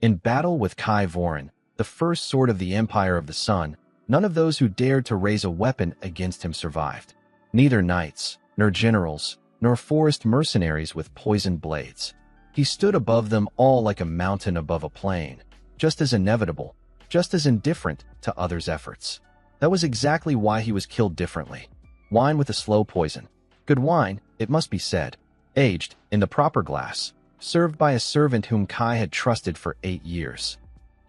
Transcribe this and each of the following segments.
In battle with Kai Vorin, the first sword of the Empire of the Sun, none of those who dared to raise a weapon against him survived. Neither knights, nor generals, nor forest mercenaries with poisoned blades. He stood above them all like a mountain above a plain, just as inevitable, just as indifferent to others' efforts. That was exactly why he was killed differently. Wine with a slow poison. Good wine, it must be said, aged in the proper glass, served by a servant whom Kai had trusted for 8 years.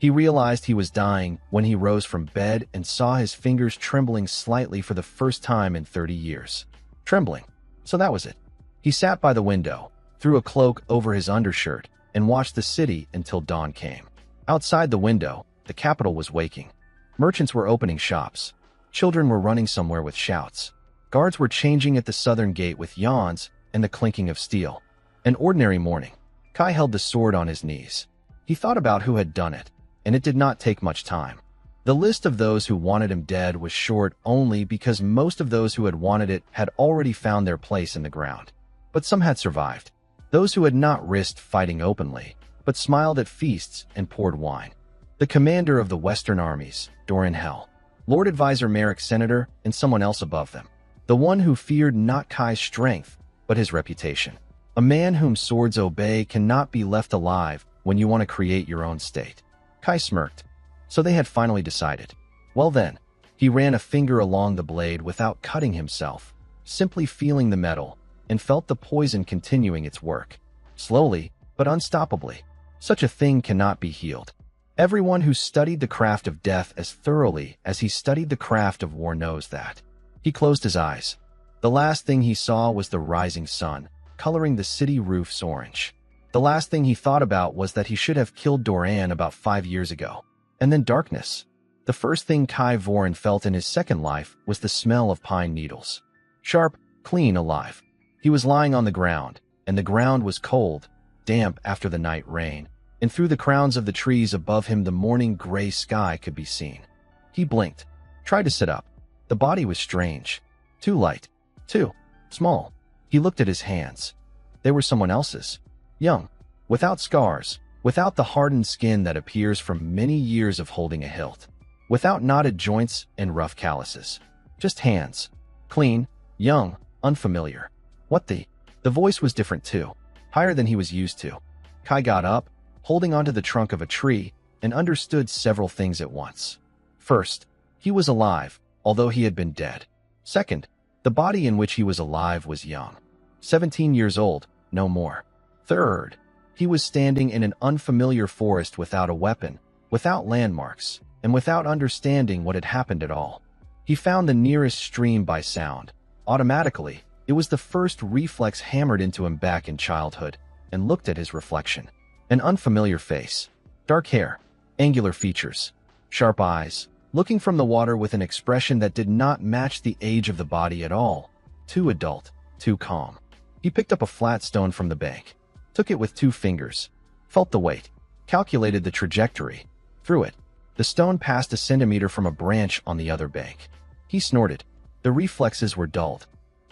He realized he was dying when he rose from bed and saw his fingers trembling slightly for the first time in 30 years. Trembling. So that was it. He sat by the window, threw a cloak over his undershirt, and watched the city until dawn came. Outside the window, the capital was waking. Merchants were opening shops. Children were running somewhere with shouts. Guards were changing at the southern gate with yawns and the clinking of steel. An ordinary morning. Kai held the sword on his knees. He thought about who had done it, and it did not take much time. The list of those who wanted him dead was short only because most of those who had wanted it had already found their place in the ground. But some had survived. Those who had not risked fighting openly, but smiled at feasts and poured wine. The commander of the Western armies, Doran Hell, Lord Advisor Merrick Senator, and someone else above them. The one who feared not Kai's strength, but his reputation. A man whom swords obey cannot be left alive when you want to create your own state. Kai smirked. So they had finally decided. Well then, he ran a finger along the blade without cutting himself, simply feeling the metal, and felt the poison continuing its work. Slowly, but unstoppably. Such a thing cannot be healed. Everyone who studied the craft of death as thoroughly as he studied the craft of war knows that. He closed his eyes. The last thing he saw was the rising sun, coloring the city roofs orange. The last thing he thought about was that he should have killed Doran about 5 years ago. And then darkness. The first thing Kai Vorin felt in his second life was the smell of pine needles. Sharp, clean, alive. He was lying on the ground, and the ground was cold, damp after the night rain, and through the crowns of the trees above him the morning gray sky could be seen. He blinked, tried to sit up. The body was strange. Too light. Too small. He looked at his hands. They were someone else's. Young. Without scars. Without the hardened skin that appears from many years of holding a hilt. Without knotted joints and rough calluses. Just hands. Clean, young, unfamiliar. What the? The voice was different too. Higher than he was used to. Kai got up, holding onto the trunk of a tree, and understood several things at once. First, he was alive, although he had been dead. Second, the body in which he was alive was young. 17 years old, no more. Third, he was standing in an unfamiliar forest without a weapon, without landmarks, and without understanding what had happened at all. He found the nearest stream by sound. Automatically, it was the first reflex hammered into him back in childhood, and looked at his reflection. An unfamiliar face. Dark hair. Angular features. Sharp eyes. Looking from the water with an expression that did not match the age of the body at all. Too adult. Too calm. He picked up a flat stone from the bank. Took it with 2 fingers. Felt the weight. Calculated the trajectory. Threw it. The stone passed a centimeter from a branch on the other bank. He snorted. The reflexes were dulled.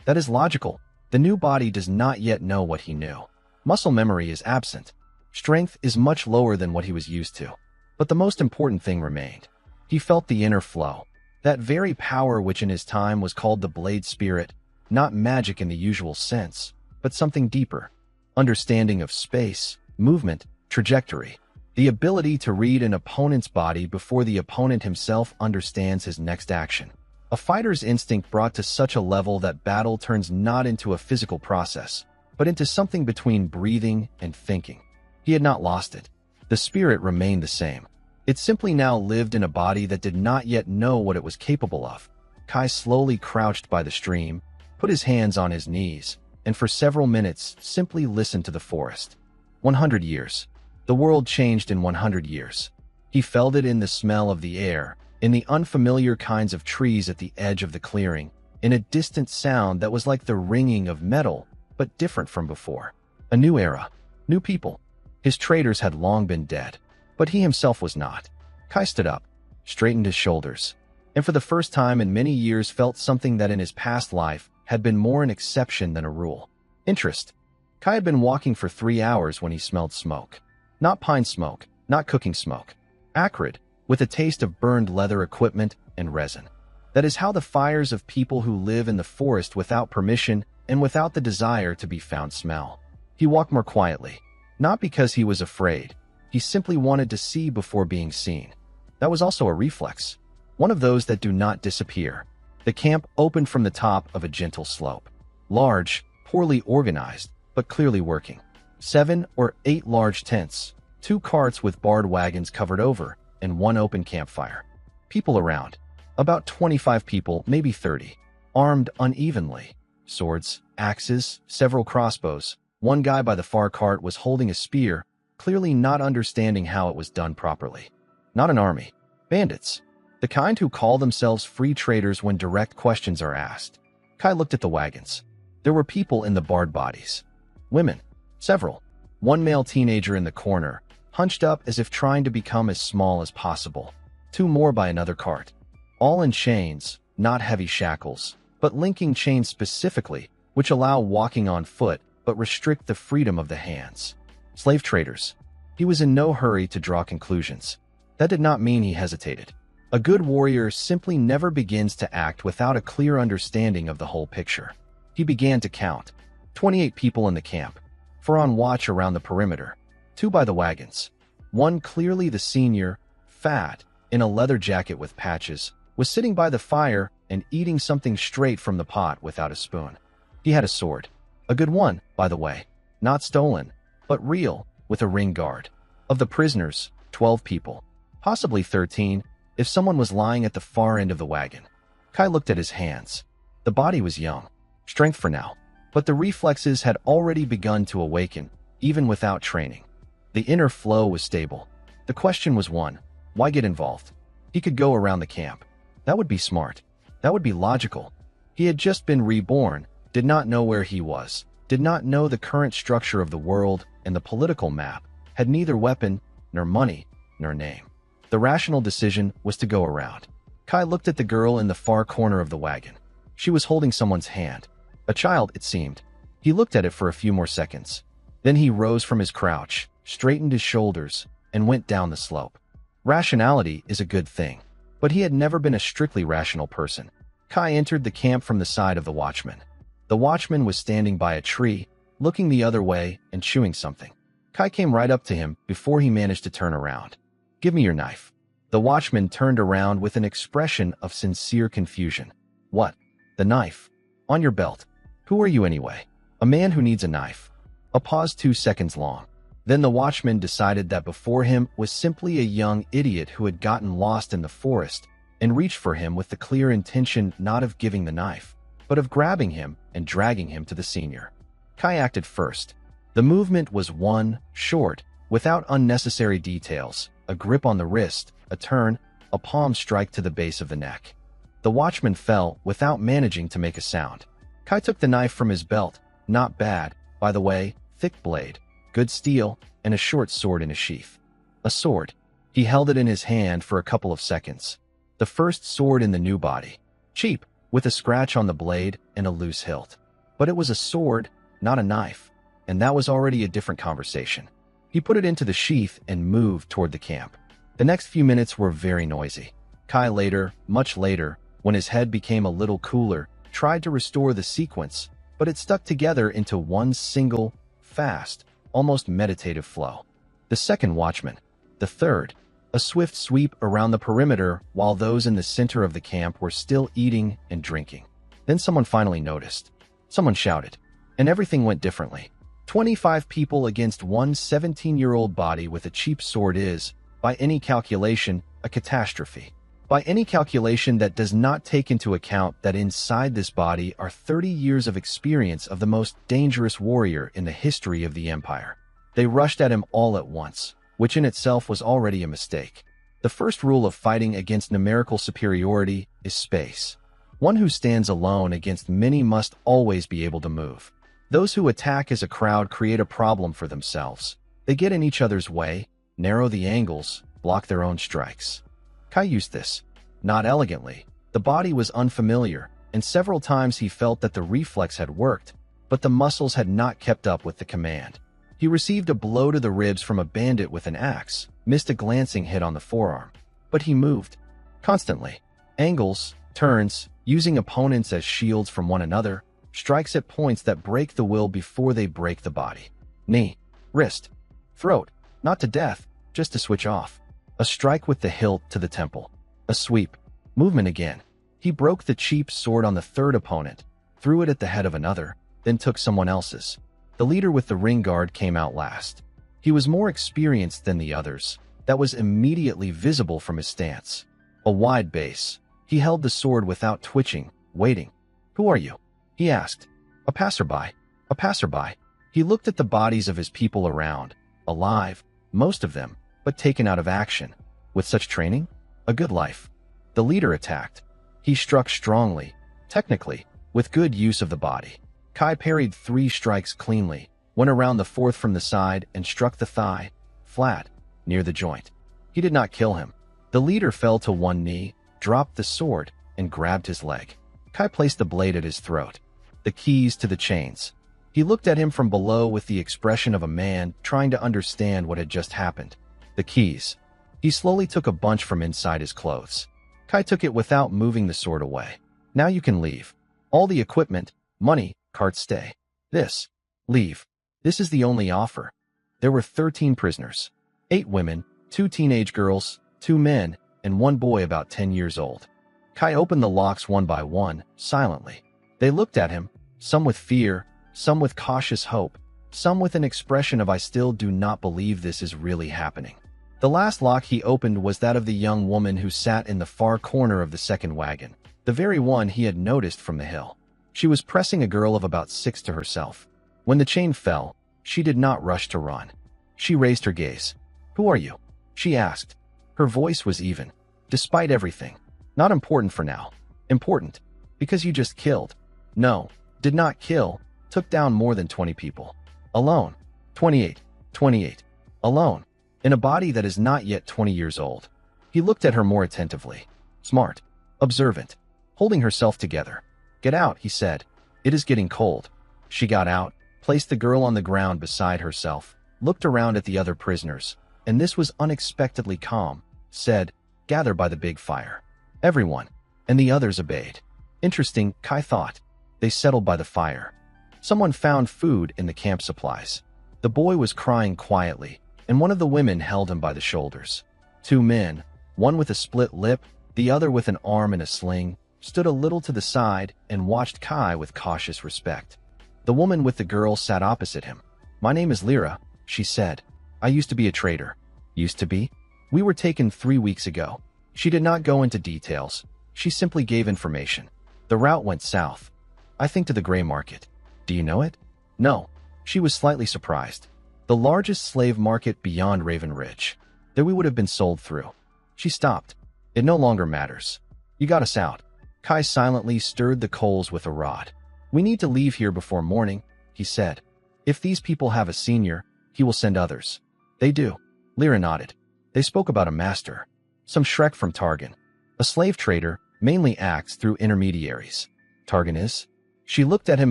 That is logical. The new body does not yet know what he knew. Muscle memory is absent. Strength is much lower than what he was used to. But the most important thing remained. He felt the inner flow. That very power which in his time was called the blade spirit, not magic in the usual sense, but something deeper. Understanding of space, movement, trajectory. The ability to read an opponent's body before the opponent himself understands his next action. A fighter's instinct brought to such a level that battle turns not into a physical process, but into something between breathing and thinking. He had not lost it. The spirit remained the same. It simply now lived in a body that did not yet know what it was capable of. Kai slowly crouched by the stream, put his hands on his knees, and for several minutes simply listened to the forest. 100 years. The world changed in 100 years. He felt it in the smell of the air, in the unfamiliar kinds of trees at the edge of the clearing, in a distant sound that was like the ringing of metal, but different from before. A new era. New people. His traitors had long been dead, but he himself was not. Kai stood up, straightened his shoulders, and for the first time in many years felt something that in his past life had been more an exception than a rule. Interest. Kai had been walking for 3 hours when he smelled smoke. Not pine smoke, not cooking smoke. Acrid, with a taste of burned leather equipment and resin. That is how the fires of people who live in the forest without permission and without the desire to be found smell. He walked more quietly, not because he was afraid. He simply wanted to see before being seen. That was also a reflex, one of those that do not disappear. The camp opened from the top of a gentle slope. Large, poorly organized, but clearly working. 7 or 8 large tents, 2 carts with barred wagons covered over, and 1 open campfire. People around. About 25 people, maybe 30. Armed unevenly. Swords, axes, several crossbows. One guy by the far cart was holding a spear, clearly not understanding how it was done properly. Not an army. Bandits. The kind who call themselves free traders when direct questions are asked. Kai looked at the wagons. There were people in the barred bodies. Women. Several. One male teenager in the corner, hunched up as if trying to become as small as possible. 2 more by another cart. All in chains, not heavy shackles, but linking chains specifically, which allow walking on foot but restrict the freedom of the hands. Slave traders. He was in no hurry to draw conclusions. That did not mean he hesitated. A good warrior simply never begins to act without a clear understanding of the whole picture. He began to count. 28 people in the camp, 4 on watch around the perimeter, 2 by the wagons. One, clearly the senior, fat, in a leather jacket with patches, was sitting by the fire and eating something straight from the pot without a spoon. He had a sword. A good one, by the way. Not stolen, but real, with a ring guard. Of the prisoners, 12 people. Possibly 13, if someone was lying at the far end of the wagon. Kai looked at his hands. The body was young. Strength for now. But the reflexes had already begun to awaken, even without training. The inner flow was stable. The question was one: why get involved? He could go around the camp. That would be smart. That would be logical. He had just been reborn, did not know where he was, did not know the current structure of the world and the political map, had neither weapon, nor money, nor name. The rational decision was to go around. Kai looked at the girl in the far corner of the wagon. She was holding someone's hand. A child, it seemed. He looked at it for a few more seconds. Then he rose from his crouch, straightened his shoulders, and went down the slope. Rationality is a good thing, but he had never been a strictly rational person. Kai entered the camp from the side of the watchman. The watchman was standing by a tree, looking the other way and chewing something. Kai came right up to him before he managed to turn around. "Give me your knife." The watchman turned around with an expression of sincere confusion. "What? The knife? On your belt? Who are you anyway?" "A man who needs a knife." A pause 2 seconds long. Then the watchman decided that before him was simply a young idiot who had gotten lost in the forest and reached for him with the clear intention not of giving the knife, but of grabbing him and dragging him to the senior. Kai acted first. The movement was one, short, without unnecessary details, a grip on the wrist, a turn, a palm strike to the base of the neck. The watchman fell without managing to make a sound. Kai took the knife from his belt. Not bad, by the way, thick blade, good steel, and a short sword in a sheath. A sword. He held it in his hand for a couple of seconds. The first sword in the new body. Cheap, with a scratch on the blade and a loose hilt. But it was a sword, not a knife, and that was already a different conversation. He put it into the sheath and moved toward the camp. The next few minutes were very noisy. Kai later, much later, when his head became a little cooler, tried to restore the sequence, but it stuck together into one single, fast, almost meditative flow. The second watchman. The third. A swift sweep around the perimeter while those in the center of the camp were still eating and drinking. Then someone finally noticed. Someone shouted. And everything went differently. 25 people against one 17-year-old body with a cheap sword is, by any calculation, a catastrophe. By any calculation that does not take into account that inside this body are 30 years of experience of the most dangerous warrior in the history of the Empire. They rushed at him all at once, which in itself was already a mistake. The first rule of fighting against numerical superiority is space. One who stands alone against many must always be able to move. Those who attack as a crowd create a problem for themselves. They get in each other's way, narrow the angles, block their own strikes. Kai used this. Not elegantly. The body was unfamiliar, and several times he felt that the reflex had worked, but the muscles had not kept up with the command. He received a blow to the ribs from a bandit with an axe, missed a glancing hit on the forearm. But he moved. Constantly. Angles, turns, using opponents as shields from one another, strikes at points that break the will before they break the body. Knee, wrist, throat, not to death, just to switch off. A strike with the hilt to the temple. A sweep. Movement again. He broke the cheap sword on the third opponent, threw it at the head of another, then took someone else's. The leader with the ring guard came out last. He was more experienced than the others. That was immediately visible from his stance. A wide base. He held the sword without twitching, waiting. "Who are you?" he asked. "A passerby. A passerby." He looked at the bodies of his people around. Alive, most of them, but taken out of action. With such training? A good life. The leader attacked. He struck strongly, technically, with good use of the body. Kai parried 3 strikes cleanly, went around the 4th from the side and struck the thigh, flat, near the joint. He did not kill him. The leader fell to one knee, dropped the sword, and grabbed his leg. Kai placed the blade at his throat. The keys to the chains. He looked at him from below with the expression of a man trying to understand what had just happened. The keys. He slowly took a bunch from inside his clothes. Kai took it without moving the sword away. "Now you can leave. All the equipment, money, carts stay. This. Leave. This is the only offer." There were 13 prisoners. 8 women, 2 teenage girls, 2 men, and 1 boy about 10 years old. Kai opened the locks one by one, silently. They looked at him, some with fear, some with cautious hope, some with an expression of "I still do not believe this is really happening." The last lock he opened was that of the young woman who sat in the far corner of the second wagon, the very one he had noticed from the hill. She was pressing a girl of about 6 to herself. When the chain fell, she did not rush to run. She raised her gaze. "Who are you?" she asked. Her voice was even. "Despite everything. Not important for now. Important. Because you just killed." "No. Did not kill. Took down more than 20 people. Alone. 28. 28. Alone. In a body that is not yet 20 years old." He looked at her more attentively. Smart. Observant. Holding herself together. "Get out," he said. "It is getting cold." She got out, placed the girl on the ground beside herself, looked around at the other prisoners, and this was unexpectedly calm, said, "Gather by the big fire." Everyone, and the others obeyed. Interesting, Kai thought. They settled by the fire. Someone found food in the camp supplies. The boy was crying quietly, and one of the women held him by the shoulders. 2 men, one with a split lip, the other with an arm in a sling, stood a little to the side and watched Kai with cautious respect. The woman with the girl sat opposite him. "My name is Lyra," she said. "I used to be a trader." "Used to be?" "We were taken 3 weeks ago." She did not go into details. She simply gave information. "The route went south. I think to the gray market." "Do you know it?" "No." She was slightly surprised. "The largest slave market beyond Raven Ridge. There we would have been sold through." She stopped. "It no longer matters. You got us out." Kai silently stirred the coals with a rod. "We need to leave here before morning," he said. "If these people have a senior, he will send others." "They do." Lyra nodded. "They spoke about a master. Some Shrek from Targan. A slave trader, mainly acts through intermediaries." "Targan is?" She looked at him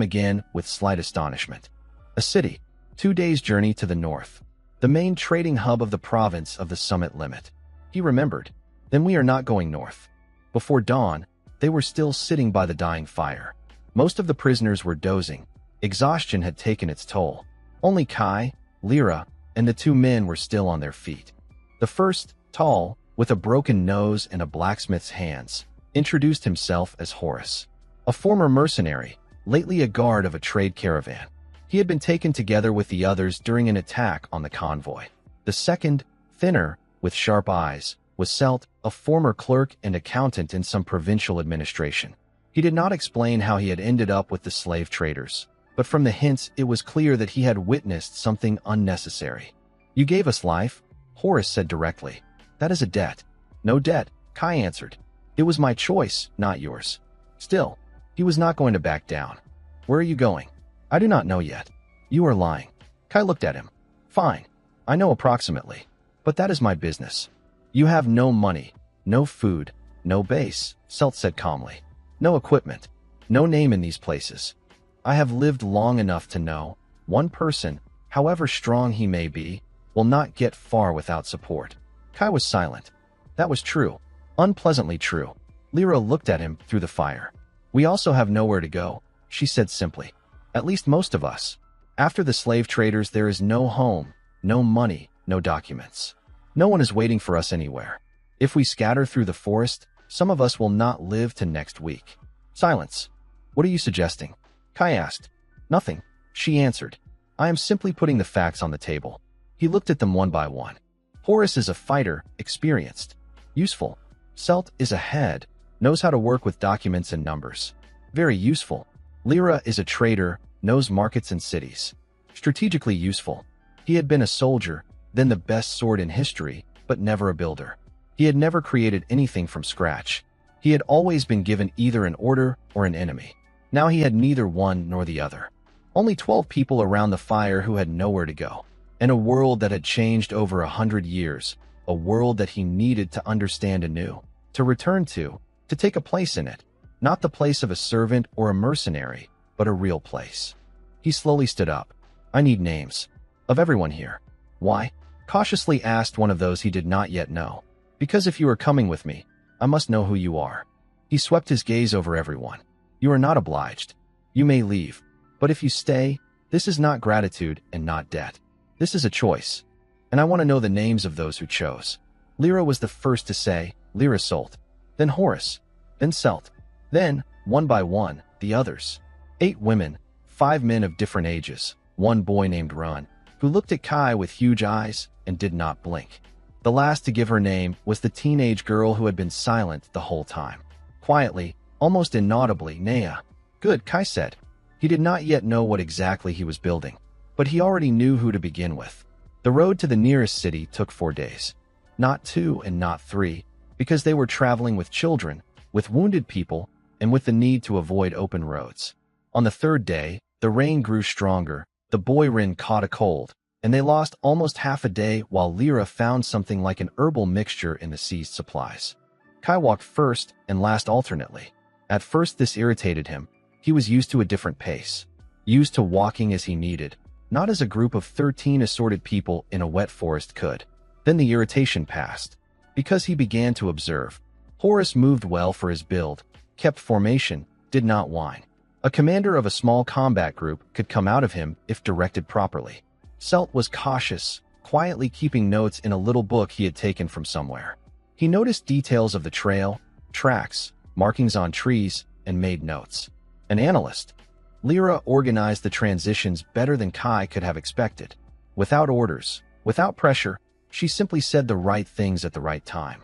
again with slight astonishment. "A city, 2 days' journey to the north. The main trading hub of the province of the summit limit." He remembered. "Then we are not going north." Before dawn, they were still sitting by the dying fire. Most of the prisoners were dozing. Exhaustion had taken its toll. Only Kai, Lyra, and the 2 men were still on their feet. The first, tall, with a broken nose and a blacksmith's hands, introduced himself as Horace. A former mercenary, lately a guard of a trade caravan. He had been taken together with the others during an attack on the convoy. The second, thinner, with sharp eyes, was Selt, a former clerk and accountant in some provincial administration. He did not explain how he had ended up with the slave traders, but from the hints it was clear that he had witnessed something unnecessary. "You gave us life," Horace said directly. "That is a debt." "No debt," Kai answered. "It was my choice, not yours." Still, he was not going to back down. "Where are you going?" "I do not know yet." "You are lying." Kai looked at him. "Fine. I know approximately. But that is my business." "You have no money, no food, no base," Selt said calmly. "No equipment, no name in these places. I have lived long enough to know, one person, however strong he may be, will not get far without support. Kai was silent. That was true. Unpleasantly true. Lyra looked at him through the fire. We also have nowhere to go, she said simply. At least most of us. After the slave traders, there is no home, no money, no documents. No one is waiting for us anywhere. If we scatter through the forest, some of us will not live to next week. Silence. What are you suggesting? Kai asked. Nothing, she answered. I am simply putting the facts on the table. He looked at them one by one. Horus is a fighter, experienced, useful. Selt is a head, knows how to work with documents and numbers. Very useful. Lyra is a trader, knows markets and cities. Strategically useful. He had been a soldier, then the best sword in history, but never a builder. He had never created anything from scratch. He had always been given either an order or an enemy. Now he had neither one nor the other. Only 12 people around the fire who had nowhere to go. In a world that had changed over 100 years, a world that he needed to understand anew, to return to take a place in it. Not the place of a servant or a mercenary, but a real place. He slowly stood up. I need names. Of everyone here. Why? Cautiously asked one of those he did not yet know. Because if you are coming with me, I must know who you are. He swept his gaze over everyone. You are not obliged. You may leave. But if you stay, this is not gratitude and not debt. This is a choice. And I want to know the names of those who chose. Lyra was the first to say, Lyra Solt. Then Horus. Then Selt. Then, one by one, the others. 8 women, 5 men of different ages, 1 boy named Run, who looked at Kai with huge eyes and did not blink. The last to give her name was the teenage girl who had been silent the whole time. Quietly, almost inaudibly, Nea. Good, Kai said. He did not yet know what exactly he was building, but he already knew who to begin with. The road to the nearest city took 4 days. Not 2 and not 3, because they were traveling with children, with wounded people, and with the need to avoid open roads. On the 3rd day, the rain grew stronger, the boy Rin caught a cold, and they lost almost half a day while Lyra found something like an herbal mixture in the seized supplies. Kai walked first and last alternately. At first this irritated him. He was used to a different pace. Used to walking as he needed, not as a group of 13 assorted people in a wet forest could. Then the irritation passed. Because he began to observe. Horus moved well for his build, kept formation, did not whine. A commander of a small combat group could come out of him if directed properly. Selt was cautious, quietly keeping notes in a little book he had taken from somewhere. He noticed details of the trail, tracks, markings on trees, and made notes. An analyst. Lyra organized the transitions better than Kai could have expected. Without orders, without pressure, she simply said the right things at the right time.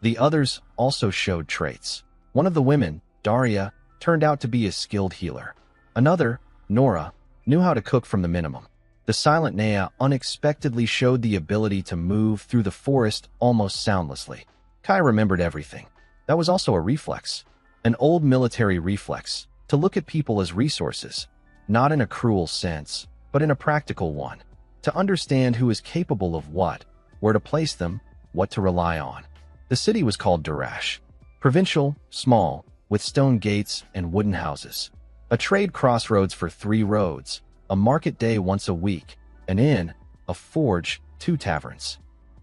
The others also showed traits. One of the women, Daria, turned out to be a skilled healer. Another, Nora, knew how to cook from the minimum. The silent Nea unexpectedly showed the ability to move through the forest almost soundlessly. Kai remembered everything. That was also a reflex. An old military reflex, to look at people as resources, not in a cruel sense, but in a practical one. To understand who is capable of what, where to place them, what to rely on. The city was called Durash. Provincial, small, with stone gates and wooden houses. A trade crossroads for 3 roads, a market day once a week, an inn, a forge, 2 taverns.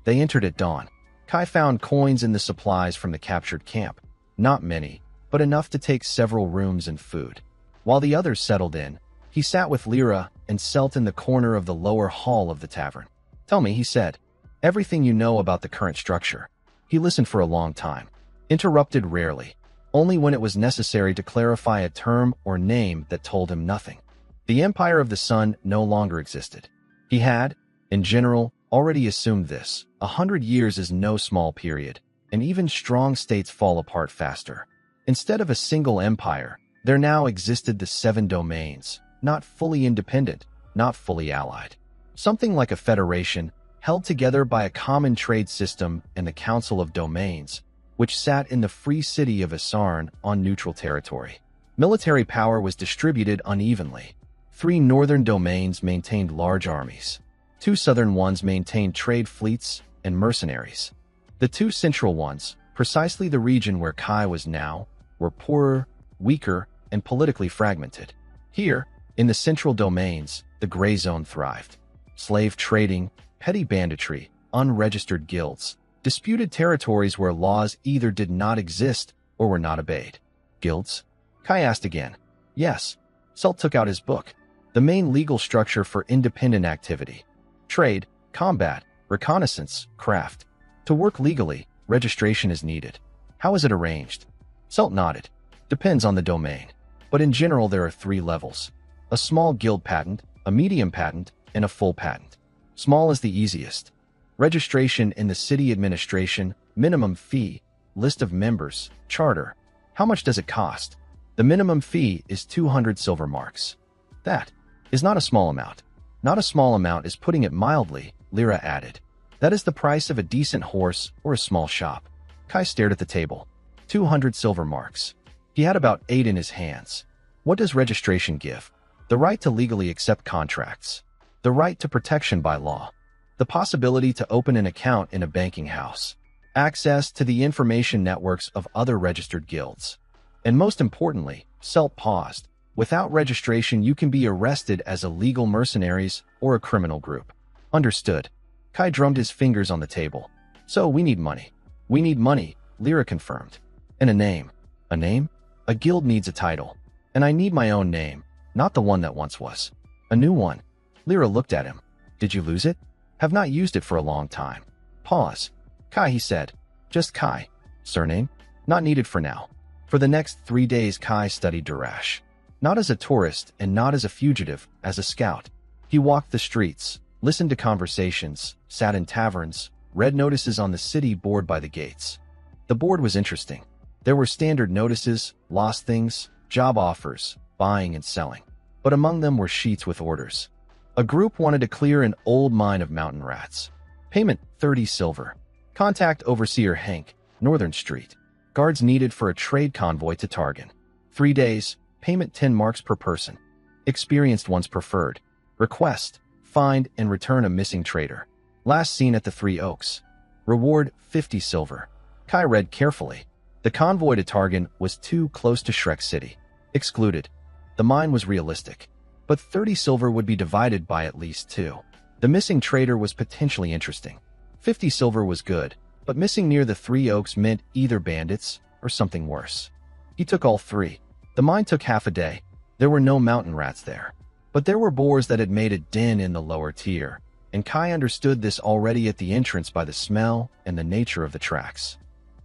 They entered at dawn. Kai found coins in the supplies from the captured camp. Not many, but enough to take several rooms and food. While the others settled in, he sat with Lyra and Selt in the corner of the lower hall of the tavern. Tell me, he said, everything you know about the current structure. He listened for a long time. Interrupted rarely. Only when it was necessary to clarify a term or name that told him nothing. The Empire of the Sun no longer existed. He had, in general, already assumed this. 100 years is no small period, and even strong states fall apart faster. Instead of a single empire, there now existed the 7 domains, not fully independent, not fully allied. Something like a federation, held together by a common trade system and the Council of Domains, which sat in the free city of Asarn on neutral territory. Military power was distributed unevenly. 3 northern domains maintained large armies. 2 southern ones maintained trade fleets and mercenaries. The 2 central ones, precisely the region where Kai was now, were poorer, weaker, and politically fragmented. Here, in the central domains, the gray zone thrived. slave trading, petty banditry, unregistered guilds, disputed territories where laws either did not exist or were not obeyed. Guilds? Kai asked again. Yes. Salt took out his book. The main legal structure for independent activity. Trade, combat, reconnaissance, craft. To work legally, registration is needed. How is it arranged? Salt nodded. Depends on the domain. But in general, there are 3 levels. A small guild patent, a medium patent, and a full patent. Small is the easiest. Registration in the city administration, minimum fee, list of members, charter. How much does it cost? The minimum fee is 200 silver marks. That is not a small amount. Not a small amount is putting it mildly, Lyra added. That is the price of a decent horse or a small shop. Kai stared at the table. 200 silver marks. He had about 8 in his hands. What does registration give? The right to legally accept contracts. The right to protection by law. The possibility to open an account in a banking house. Access to the information networks of other registered guilds. And most importantly, Selt paused. Without registration, you can be arrested as illegal mercenaries or a criminal group. Understood. Kai drummed his fingers on the table. So we need money. We need money, Lyra confirmed. And a name. A name? A guild needs a title. And I need my own name, not the one that once was. A new one. Lyra looked at him. Did you lose it? Have not used it for a long time. Pause. Kai, he said. Just Kai. Surname? Not needed for now. For the next 3 days, Kai studied Durash. Not as a tourist and not as a fugitive, as a scout. He walked the streets, listened to conversations, sat in taverns, read notices on the city board by the gates. The board was interesting. There were standard notices, lost things, job offers, buying and selling. But among them were sheets with orders. A group wanted to clear an old mine of mountain rats. Payment 30 silver. Contact Overseer Hank, Northern Street. Guards needed for a trade convoy to Targan. 3 days, payment 10 marks per person. Experienced ones preferred. Request, find and return a missing trader. Last seen at the 3 Oaks. Reward 50 silver. Kai read carefully. The convoy to Targan was too close to Shrek City. Excluded. The mine was realistic. But 30 silver would be divided by at least 2. The missing trader was potentially interesting. 50 silver was good, but missing near the 3 Oaks meant either bandits or something worse. He took all 3. The mine took half a day. There were no mountain rats there. But there were boars that had made a den in the lower tier, and Kai understood this already at the entrance by the smell and the nature of the tracks.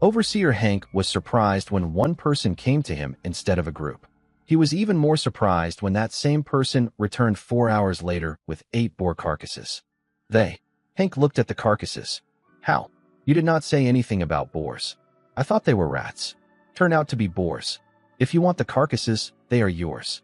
Overseer Hank was surprised when one person came to him instead of a group. He was even more surprised when that same person returned 4 hours later with 8 boar carcasses. Hank looked at the carcasses. How? You did not say anything about boars. I thought they were rats. Turn out to be boars. If you want the carcasses, they are yours.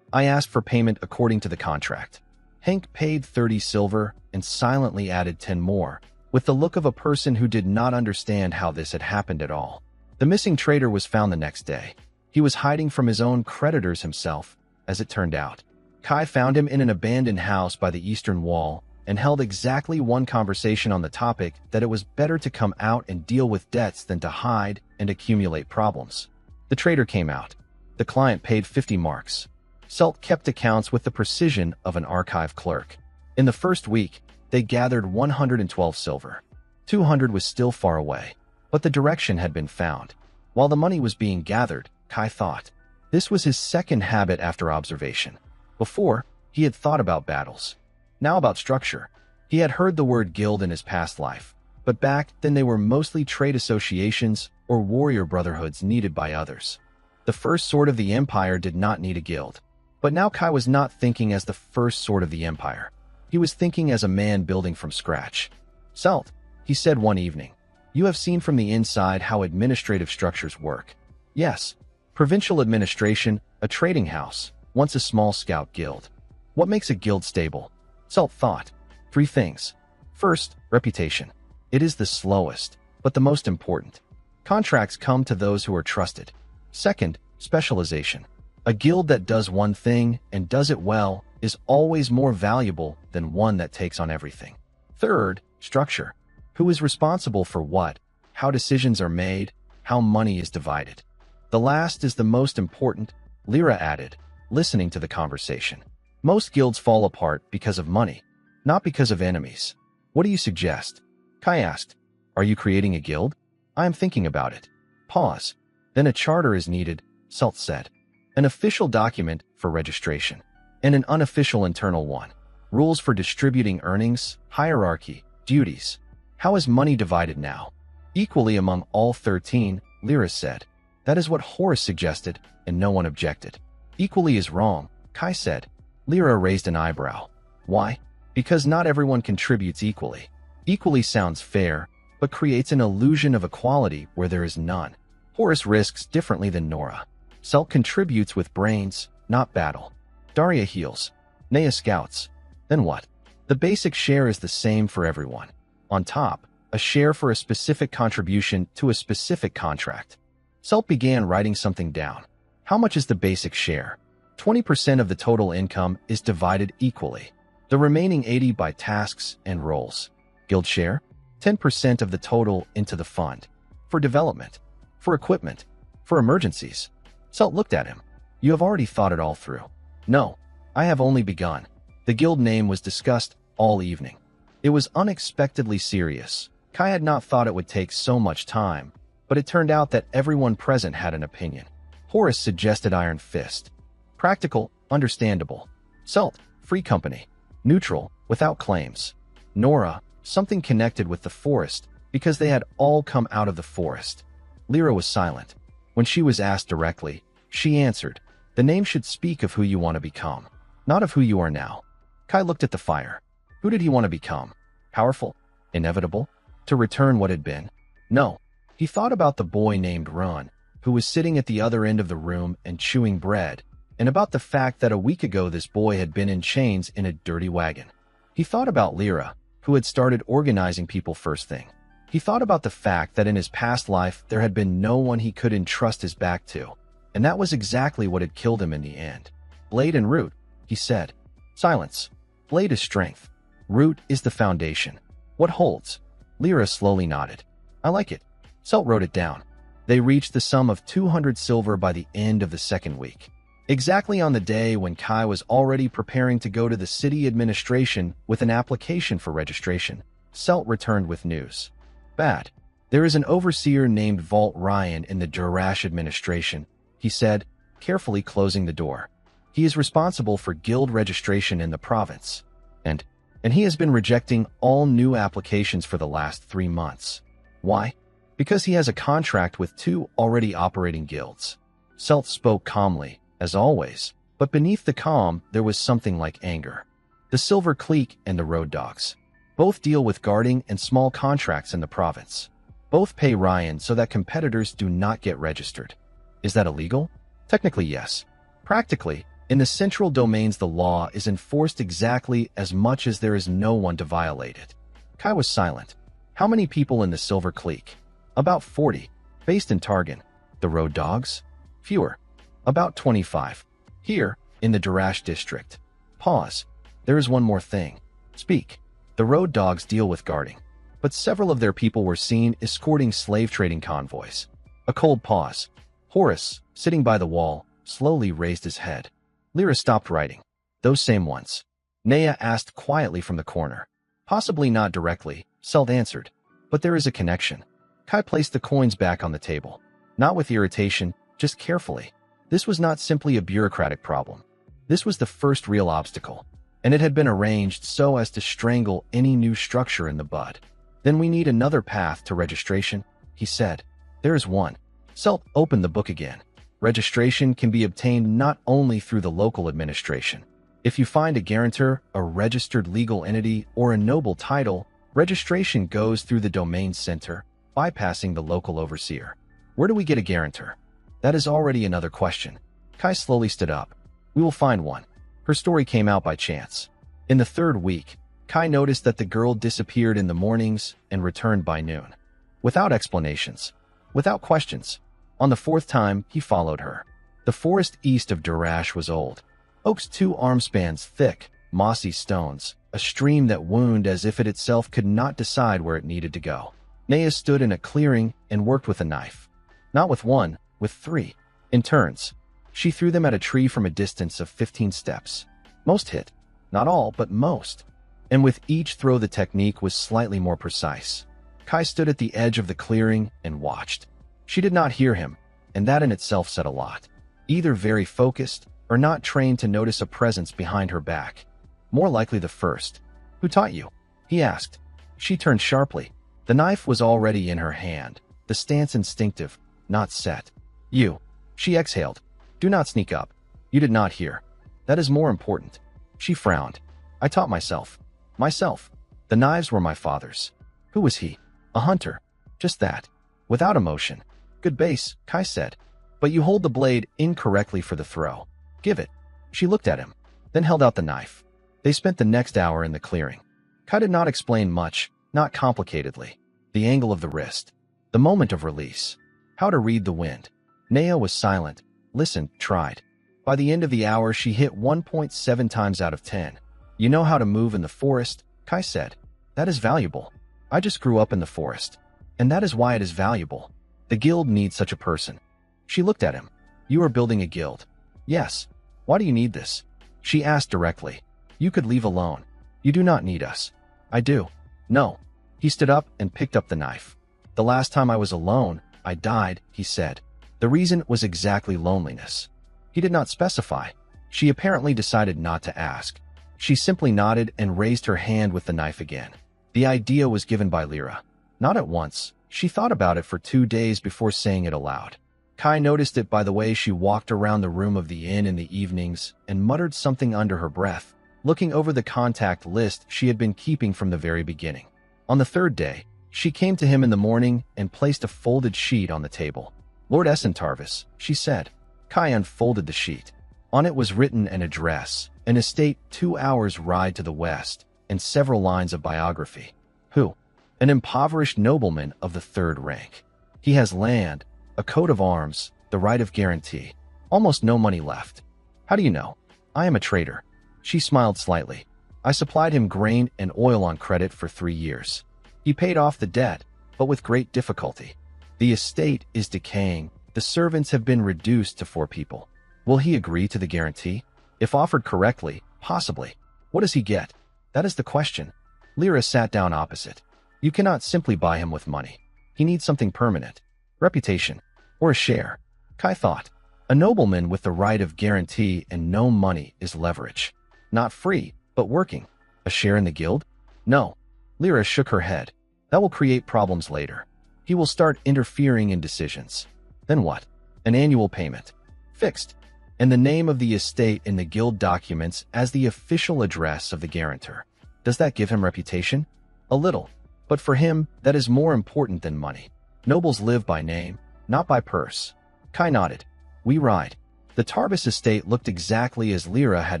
I asked for payment according to the contract. Hank paid 30 silver and silently added 10 more, with the look of a person who did not understand how this had happened at all. The missing trader was found the next day. He was hiding from his own creditors himself, as it turned out. Kai found him in an abandoned house by the eastern wall and held exactly one conversation on the topic that it was better to come out and deal with debts than to hide and accumulate problems. The trader came out. The client paid 50 marks. Selt kept accounts with the precision of an archive clerk. In the first week, they gathered 112 silver. 200 was still far away, but the direction had been found. While the money was being gathered, Kai thought. This was his second habit after observation. Before, he had thought about battles. Now about structure. He had heard the word guild in his past life, but back then they were mostly trade associations or warrior brotherhoods needed by others. The first sword of the empire did not need a guild. But now Kai was not thinking as the first sword of the empire. He was thinking as a man building from scratch. Selt, he said one evening, you have seen from the inside how administrative structures work. Yes. Provincial administration, a trading house, once a small scout guild. What makes a guild stable? Selt thought. 3 things. First, reputation. It is the slowest, but the most important. Contracts come to those who are trusted. Second, specialization. A guild that does one thing and does it well is always more valuable than one that takes on everything. Third, structure. Who is responsible for what, how decisions are made, how money is divided. The last is the most important, Lyra added, listening to the conversation. Most guilds fall apart because of money. Not because of enemies. What do you suggest? Kai asked. Are you creating a guild? I am thinking about it. Pause. Then a charter is needed, Salt said. An official document for registration. And an unofficial internal one. Rules for distributing earnings, hierarchy, duties. How is money divided now? Equally among all 13, Lyra said. That is what Horus suggested, and no one objected. Equally is wrong, Kai said. Lyra raised an eyebrow. Why? Because not everyone contributes equally. Equally sounds fair, but creates an illusion of equality where there is none. Horus risks differently than Nora. Salt contributes with brains, not battle. Daria heals. Nea scouts. Then what? The basic share is the same for everyone. On top, a share for a specific contribution to a specific contract. Salt began writing something down. How much is the basic share? 20% of the total income is divided equally. The remaining 80 by tasks and roles. Guild share? 10% of the total into the fund. For development. For equipment. For emergencies. Salt looked at him. You have already thought it all through. No, I have only begun. The guild name was discussed all evening. It was unexpectedly serious. Kai had not thought it would take so much time, but it turned out that everyone present had an opinion. Horus suggested Iron Fist. Practical, understandable. Salt, free company. Neutral, without claims. Nora, something connected with the forest, because they had all come out of the forest. Lyra was silent. When she was asked directly, she answered, the name should speak of who you want to become, not of who you are now. Kai looked at the fire. Who did he want to become? Powerful? Inevitable? To return what had been? No. He thought about the boy named Ron, who was sitting at the other end of the room and chewing bread, and about the fact that a week ago this boy had been in chains in a dirty wagon. He thought about Lyra, who had started organizing people first thing. He thought about the fact that in his past life there had been no one he could entrust his back to, and that was exactly what had killed him in the end. Blade and root, he said. Silence. Blade is strength. Root is the foundation. What holds? Lyra slowly nodded. I like it. Salt wrote it down. They reached the sum of 200 silver by the end of the second week. Exactly on the day when Kai was already preparing to go to the city administration with an application for registration, Salt returned with news. Bad. There is an overseer named Vault Ryan in the Durash administration, he said, carefully closing the door. He is responsible for guild registration in the province. And he has been rejecting all new applications for the last 3 months. Why? Because he has a contract with 2 already operating guilds. Salt spoke calmly, as always, but beneath the calm there was something like anger. The Silver Clique and the Road Dogs. Both deal with guarding and small contracts in the province. Both pay Ryan so that competitors do not get registered. Is that illegal? Technically, yes. Practically, in the central domains the law is enforced exactly as much as there is no one to violate it. Kai was silent. How many people in the Silver Clique? About 40. Based in Targan. The Road Dogs? Fewer. About 25. Here, in the Durash district. Pause. There is one more thing. Speak. The Road Dogs deal with guarding, but several of their people were seen escorting slave trading convoys. A cold pause. Horus, sitting by the wall, slowly raised his head. Lyra stopped writing. Those same ones. Nea asked quietly from the corner. Possibly not directly, Salt answered. But there is a connection. Kai placed the coins back on the table. Not with irritation, just carefully. This was not simply a bureaucratic problem. This was the first real obstacle, and it had been arranged so as to strangle any new structure in the bud. Then we need another path to registration, he said. There is one. Salt opened the book again. Registration can be obtained not only through the local administration. If you find a guarantor, a registered legal entity, or a noble title, registration goes through the domain center, bypassing the local overseer. Where do we get a guarantor? That is already another question. Kai slowly stood up. We will find one. Her story came out by chance. In the 3rd week, Kai noticed that the girl disappeared in the mornings and returned by noon. Without explanations. Without questions. On the 4th time, he followed her. The forest east of Durash was old. Oaks 2 arm spans thick, mossy stones, a stream that wound as if it itself could not decide where it needed to go. Nea stood in a clearing and worked with a knife. Not with one, with 3. In turns. She threw them at a tree from a distance of 15 steps. Most hit. Not all, but most. and with each throw the technique was slightly more precise. Kai stood at the edge of the clearing and watched. She did not hear him, and that in itself said a lot. Either very focused or not trained to notice a presence behind her back. More likely the first. "Who taught you?" he asked. She turned sharply. The knife was already in her hand, the stance instinctive, not set. "You." She exhaled. "Do not sneak up. You did not hear. That is more important." She frowned. "I taught myself. Myself. The knives were my father's." "Who was he?" "A hunter." "Just that." Without emotion. "Good base," Kai said. "But you hold the blade incorrectly for the throw. Give it." She looked at him, then held out the knife. They spent the next hour in the clearing. Kai did not explain much, not complicatedly. The angle of the wrist. The moment of release. How to read the wind. Naya was silent, listened, tried. By the end of the hour, she hit 1.7 times out of 10. "You know how to move in the forest," Kai said. "That is valuable. I just grew up in the forest. And that is why it is valuable. The guild needs such a person." She looked at him. "You are building a guild." "Yes." "Why do you need this?" She asked directly. "You could leave alone. You do not need us." "I do." "No." He stood up and picked up the knife. "The last time I was alone, I died," he said. The reason was exactly loneliness. He did not specify. She apparently decided not to ask. She simply nodded and raised her hand with the knife again. The idea was given by Lyra. Not at once. She thought about it for 2 days before saying it aloud. Kai noticed it by the way she walked around the room of the inn in the evenings and muttered something under her breath, looking over the contact list she had been keeping from the very beginning. On the 3rd day, she came to him in the morning and placed a folded sheet on the table. "Lord Essentarvis," she said. Kai unfolded the sheet. On it was written an address, an estate 2 hours' ride to the west, and several lines of biography. "Who?" "An impoverished nobleman of the 3rd rank. He has land, a coat of arms, the right of guarantee. Almost no money left." "How do you know?" "I am a trader." She smiled slightly. "I supplied him grain and oil on credit for 3 years. He paid off the debt, but with great difficulty. The estate is decaying. The servants have been reduced to 4 people. Will he agree to the guarantee? If offered correctly, possibly. What does he get? That is the question." Lyra sat down opposite. "You cannot simply buy him with money. He needs something permanent. Reputation. Or a share." Kai thought. A nobleman with the right of guarantee and no money is leverage. Not free, but working. A share in the guild? No. Lyra shook her head. That will create problems later. He will start interfering in decisions. Then what? An annual payment. Fixed. And the name of the estate in the guild documents as the official address of the guarantor. Does that give him reputation? A little. But for him, that is more important than money. Nobles live by name, not by purse. Kai nodded. "We ride." The Tarbis estate looked exactly as Lyra had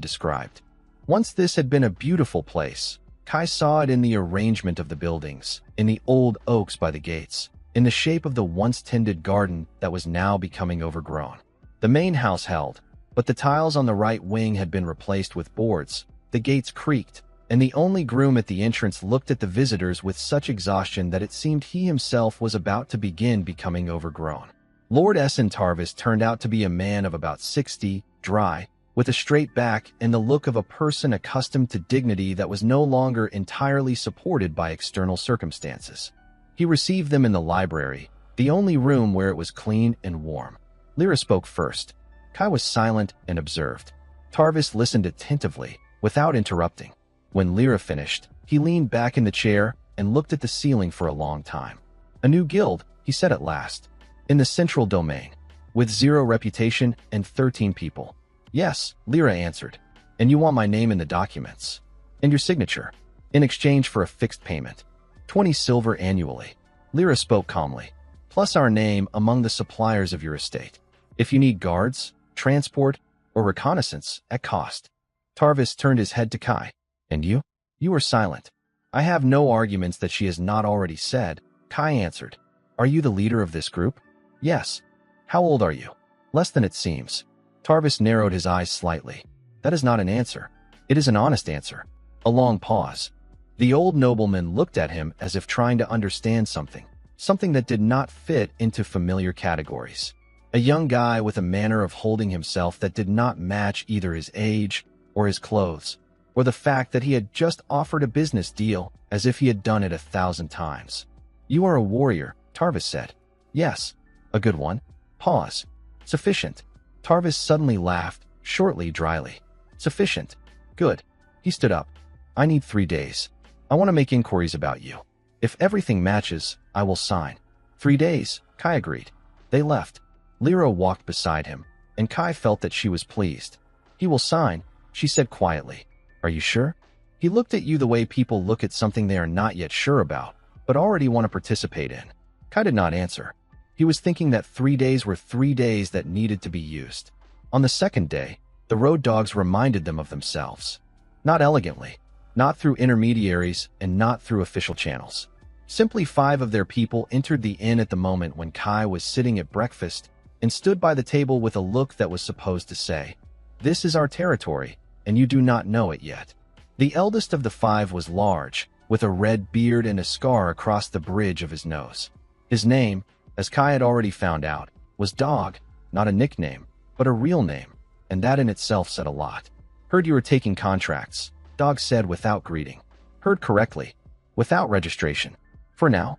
described. Once this had been a beautiful place. Kai saw it in the arrangement of the buildings, in the old oaks by the gates, in the shape of the once tended garden that was now becoming overgrown. The main house held, but the tiles on the right wing had been replaced with boards. The gates creaked, and the only groom at the entrance looked at the visitors with such exhaustion that it seemed he himself was about to begin becoming overgrown. Lord Essentarvis turned out to be a man of about 60, dry, with a straight back and the look of a person accustomed to dignity that was no longer entirely supported by external circumstances. He received them in the library, the only room where it was clean and warm. Lyra spoke first. Kai was silent and observed. Tarvis listened attentively, without interrupting. When Lyra finished, he leaned back in the chair and looked at the ceiling for a long time. "A new guild," he said at last. "In the central domain, with 0 reputation and 13 people." "Yes," Lyra answered. "And you want my name in the documents. And your signature. In exchange for a fixed payment. 20 silver annually." Lyra spoke calmly. "Plus our name among the suppliers of your estate. If you need guards, transport, or reconnaissance, at cost." Tarvis turned his head to Kai. "And you?" "You are silent." "I have no arguments that she has not already said," Kai answered. "Are you the leader of this group?" "Yes." "How old are you?" "Less than it seems." Tarvis narrowed his eyes slightly. "That is not an answer. It is an honest answer." A long pause. The old nobleman looked at him as if trying to understand something that did not fit into familiar categories. A young guy with a manner of holding himself that did not match either his age or his clothes. or the fact that he had just offered a business deal as if he had done it 1,000 times. "You are a warrior," Tarvis said. "Yes. A good one." Pause. "Sufficient." Tarvis suddenly laughed, shortly, dryly. "Sufficient. Good." He stood up. "I need 3 days. I want to make inquiries about you. If everything matches, I will sign." 3 days, Kai agreed. They left. Lyra walked beside him, and Kai felt that she was pleased. "He will sign," she said quietly. "Are you sure?" He looked at you the way people look at something they are not yet sure about, but already want to participate in. Kai did not answer. He was thinking that 3 days were 3 days that needed to be used. On the second day, the road dogs reminded them of themselves. Not elegantly, not through intermediaries, and not through official channels. Simply 5 of their people entered the inn at the moment when Kai was sitting at breakfast and stood by the table with a look that was supposed to say, "This is our territory, and you do not know it yet." The eldest of the 5 was large, with a red beard and a scar across the bridge of his nose. His name, as Kai had already found out, was Dog, not a nickname, but a real name, and that in itself said a lot. "Heard you were taking contracts," Dog said without greeting. "Heard correctly. Without registration. For now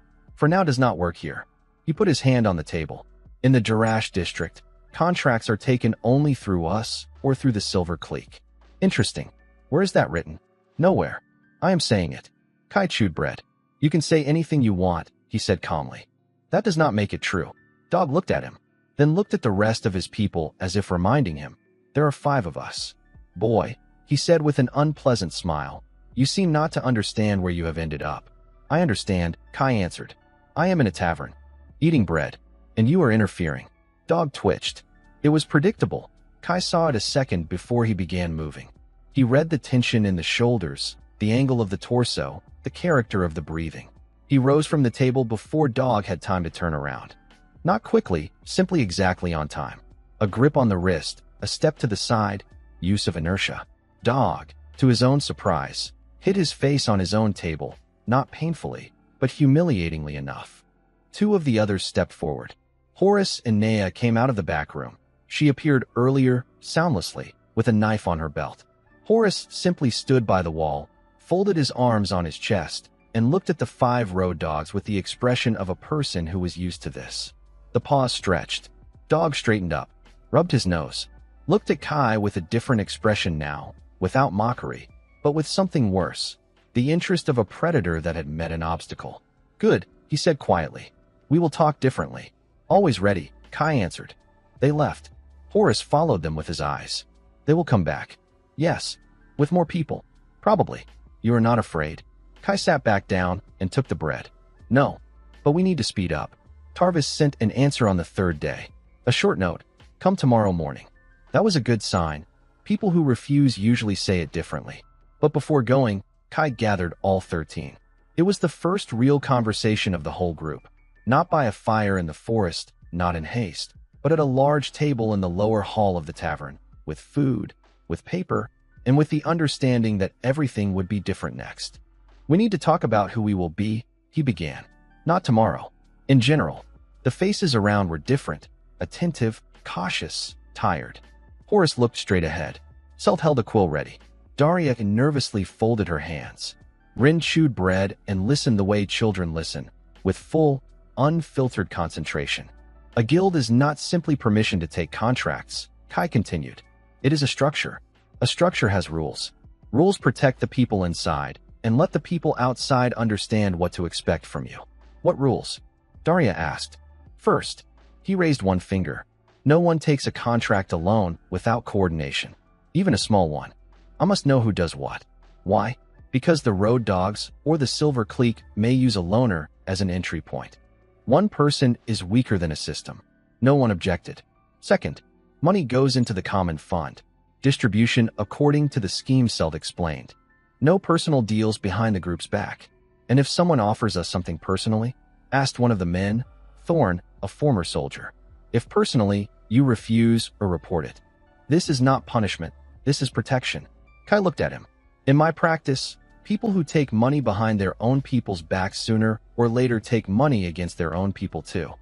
does not work here." He put his hand on the table. "In the Jarash district, contracts are taken only through us or through the Silver Clique." "Interesting. Where is that written?" "Nowhere. I am saying it." Kai chewed bread. "You can say anything you want," he said calmly. "That does not make it true." Dog looked at him, then looked at the rest of his people as if reminding him, "There are 5 of us." "Boy," he said with an unpleasant smile, "you seem not to understand where you have ended up." "I understand," Kai answered. "I am in a tavern, eating bread, and you are interfering." Dog twitched. It was predictable. Kai saw it a second before he began moving. He read the tension in the shoulders, the angle of the torso, the character of the breathing. He rose from the table before Dog had time to turn around. Not quickly, simply exactly on time. A grip on the wrist, a step to the side, use of inertia. Dog, to his own surprise, hit his face on his own table, not painfully, but humiliatingly enough. 2 of the others stepped forward. Horus and Nea came out of the back room. She appeared earlier, soundlessly, with a knife on her belt. Horus simply stood by the wall, folded his arms on his chest, and looked at the 5 road dogs with the expression of a person who was used to this. The paws stretched. Dog straightened up, rubbed his nose, looked at Kai with a different expression now, without mockery, but with something worse, the interest of a predator that had met an obstacle. "Good," he said quietly. "We will talk differently." "Always ready," Kai answered. They left. Horus followed them with his eyes. "They will come back." "Yes. With more people. Probably." "You are not afraid?" Kai sat back down and took the bread. "No. But we need to speed up." Tarvis sent an answer on the 3rd day. A short note, "Come tomorrow morning." That was a good sign. People who refuse usually say it differently. But before going, Kai gathered all 13. It was the first real conversation of the whole group. Not by a fire in the forest, not in haste, but at a large table in the lower hall of the tavern, with food, with paper, and with the understanding that everything would be different next. "We need to talk about who we will be," he began. "Not tomorrow. In general." The faces around were different, attentive, cautious, tired. Horus looked straight ahead. Selt held a quill ready. Daria nervously folded her hands. Rin chewed bread and listened the way children listen, with full, unfiltered concentration. "A guild is not simply permission to take contracts," Kai continued. "It is a structure. A structure has rules. Rules protect the people inside, and let the people outside understand what to expect from you." "What rules?" Daria asked. "First," he raised one finger, "no one takes a contract alone without coordination, even a small one. I must know who does what." "Why?" "Because the road dogs or the Silver Clique may use a loner as an entry point. One person is weaker than a system." No one objected. "Second, money goes into the common fund. Distribution according to the scheme Selt explained. No personal deals behind the group's back." "And if someone offers us something personally?" asked one of the men, Thorn, a former soldier. "If personally, you refuse or report it. This is not punishment, this is protection." Kai looked at him. "In my practice, people who take money behind their own people's backs sooner or later take money against their own people too."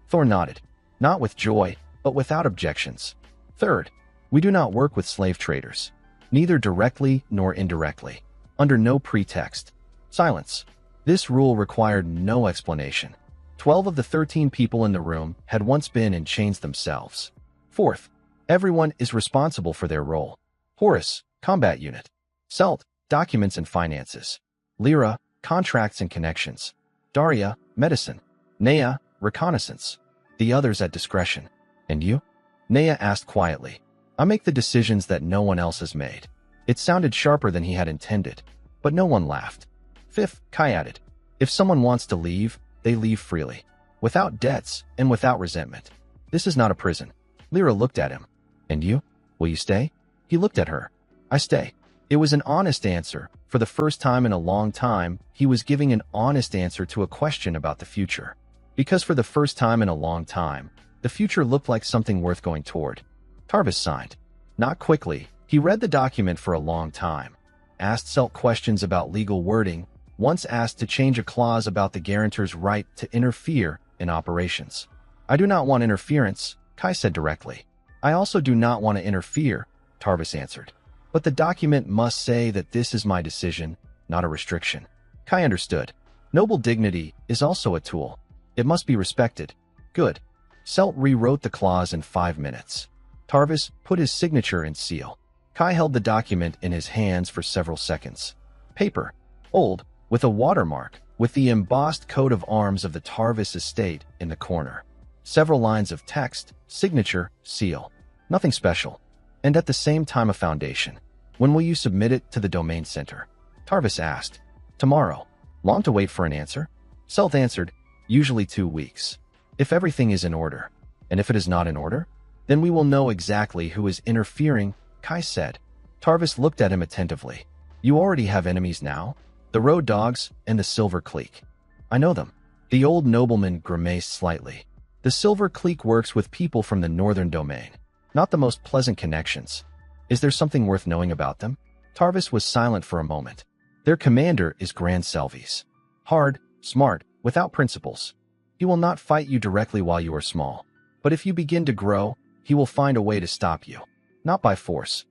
Thorn nodded, not with joy, but without objections. "Third, we do not work with slave traders. neither directly nor indirectly, under no pretext. Silence. This rule required no explanation. 12 of the 13 people in the room had once been in chains themselves. Fourth, everyone is responsible for their role. Horus, combat unit. Celt, documents and finances. Lyra, contracts and connections. Daria, medicine. Nea, reconnaissance. The others at discretion. And you? Nea asked quietly. I make the decisions that no one else has made. It sounded sharper than he had intended, but no one laughed. Fifth, Kai added. If someone wants to leave, they leave freely, without debts and without resentment. This is not a prison. Lyra looked at him. And you? Will you stay? He looked at her. I stay. It was an honest answer. For the first time in a long time, he was giving an honest answer to a question about the future. Because for the first time in a long time, the future looked like something worth going toward. Tarvis signed. Not quickly. He read the document for a long time. Asked Celt questions about legal wording, once asked to change a clause about the guarantor's right to interfere in operations. I do not want interference, Kai said directly. I also do not want to interfere, Tarvis answered. But the document must say that this is my decision, not a restriction. Kai understood. Noble dignity is also a tool. It must be respected. Good. Celt rewrote the clause in 5 minutes. Tarvis put his signature and seal. Kai held the document in his hands for several seconds. Paper. Old, with a watermark, with the embossed coat of arms of the Tarvis estate in the corner. Several lines of text, signature, seal. Nothing special. And at the same time a foundation. When will you submit it to the domain center? Tarvis asked. Tomorrow. Long to wait for an answer? Celt answered. Usually 2 weeks. If everything is in order. And if it is not in order? Then we will know exactly who is interfering, Kai said. Tarvis looked at him attentively. You already have enemies now? The road dogs and the silver clique. I know them. The old nobleman grimaced slightly. The silver clique works with people from the northern domain. Not the most pleasant connections. Is there something worth knowing about them? Tarvis was silent for a moment. Their commander is Grand Selvies. Hard, smart, without principles. He will not fight you directly while you are small. But if you begin to grow, he will find a way to stop you. Not by force.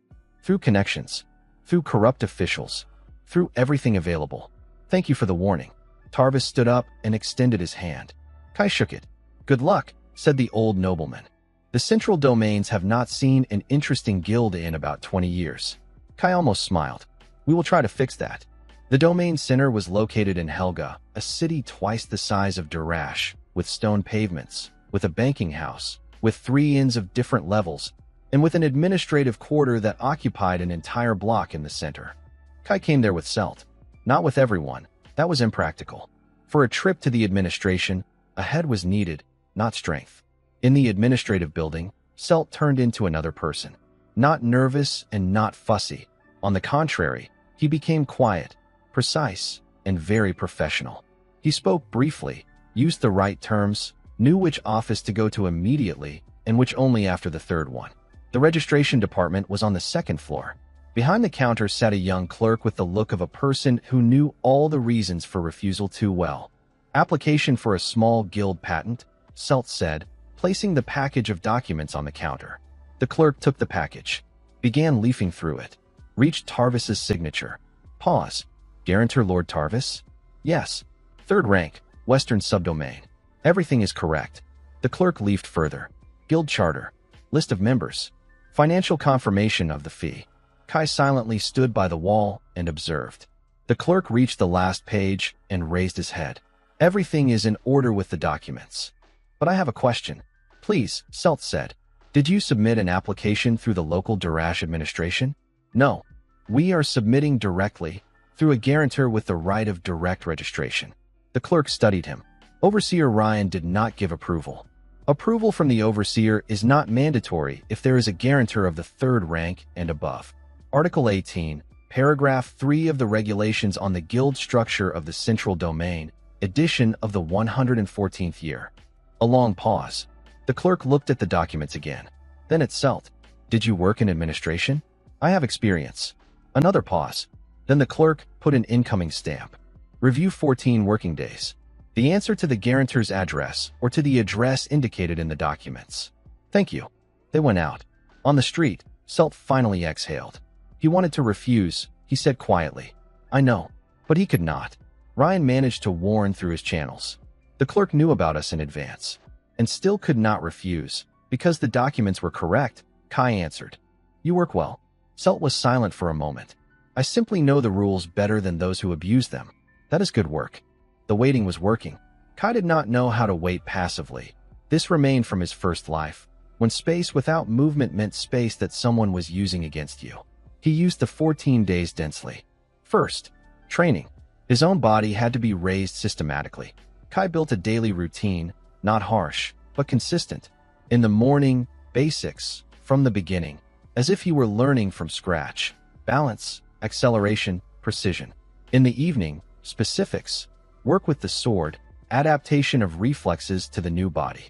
Through connections. Through corrupt officials. Through everything available. Thank you for the warning. Tarvis stood up and extended his hand. Kai shook it. Good luck, said the old nobleman. The central domains have not seen an interesting guild in about 20 years. Kai almost smiled. We will try to fix that. The domain center was located in Helga, a city twice the size of Durash, with stone pavements, with a banking house, with 3 inns of different levels, and with an administrative quarter that occupied an entire block in the center. Kai came there with Celt. Not with everyone. That was impractical. For a trip to the administration, a head was needed, not strength. In the administrative building, Celt turned into another person. Not nervous and not fussy. On the contrary, he became quiet, precise, and very professional. He spoke briefly, used the right terms, knew which office to go to immediately, and which only after the 3rd one. The registration department was on the 2nd floor. Behind the counter sat a young clerk with the look of a person who knew all the reasons for refusal too well. Application for a small guild patent, Celt said, placing the package of documents on the counter. The clerk took the package, began leafing through it, reached Tarvis's signature. Pause. Guarantor Lord Tarvis? Yes. 3rd rank, Western subdomain. Everything is correct. The clerk leafed further. Guild charter. List of members. Financial confirmation of the fee. Kai silently stood by the wall and observed. The clerk reached the last page and raised his head. Everything is in order with the documents. But I have a question. Please, Celt said. Did you submit an application through the local Durash administration? No. We are submitting directly, through a guarantor with the right of direct registration. The clerk studied him. Overseer Ryan did not give approval. Approval from the overseer is not mandatory if there is a guarantor of the 3rd rank and above. Article 18, Paragraph 3 of the Regulations on the Guild Structure of the Central Domain, edition of the 114th year. A long pause. The clerk looked at the documents again. Then at Celt. Did you work in administration? I have experience. Another pause. Then the clerk put an incoming stamp. Review 14 working days. The answer to the guarantor's address or to the address indicated in the documents. Thank you. They went out. On the street, Celt finally exhaled. He wanted to refuse, he said quietly. I know. But he could not. Ryan managed to warn through his channels. The clerk knew about us in advance, and still could not refuse. Because the documents were correct, Kai answered. You work well. Selt was silent for a moment. I simply know the rules better than those who abuse them. That is good work. The waiting was working. Kai did not know how to wait passively. This remained from his first life, when space without movement meant space that someone was using against you. He used the 14 days densely. First, training. His own body had to be raised systematically. Kai built a daily routine, not harsh, but consistent. In the morning, basics, from the beginning, as if he were learning from scratch. Balance, acceleration, precision. In the evening, specifics. Work with the sword, adaptation of reflexes to the new body.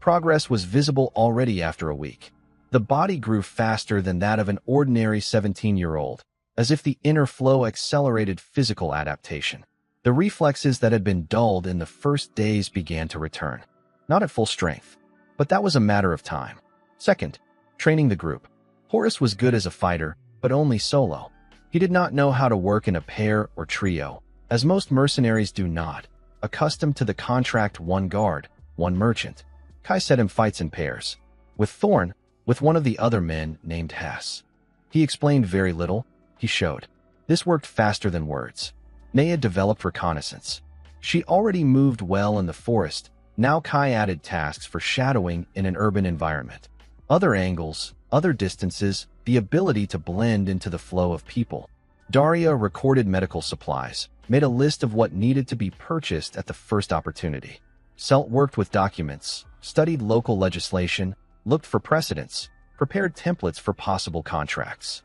Progress was visible already after a week. The body grew faster than that of an ordinary 17-year-old, as if the inner flow accelerated physical adaptation. The reflexes that had been dulled in the first days began to return. Not at full strength, but that was a matter of time. Second, training the group. Horace was good as a fighter, but only solo. He did not know how to work in a pair or trio, as most mercenaries do not, accustomed to the contract one guard, one merchant. Kai set him fights in pairs. With Thorn, with one of the other men named Hess. He explained very little, he showed. This worked faster than words. Naya developed reconnaissance. She already moved well in the forest. Now Kai added tasks for shadowing in an urban environment. Other angles, other distances, the ability to blend into the flow of people. Daria recorded medical supplies, made a list of what needed to be purchased at the first opportunity. Selt worked with documents, studied local legislation, looked for precedents, prepared templates for possible contracts.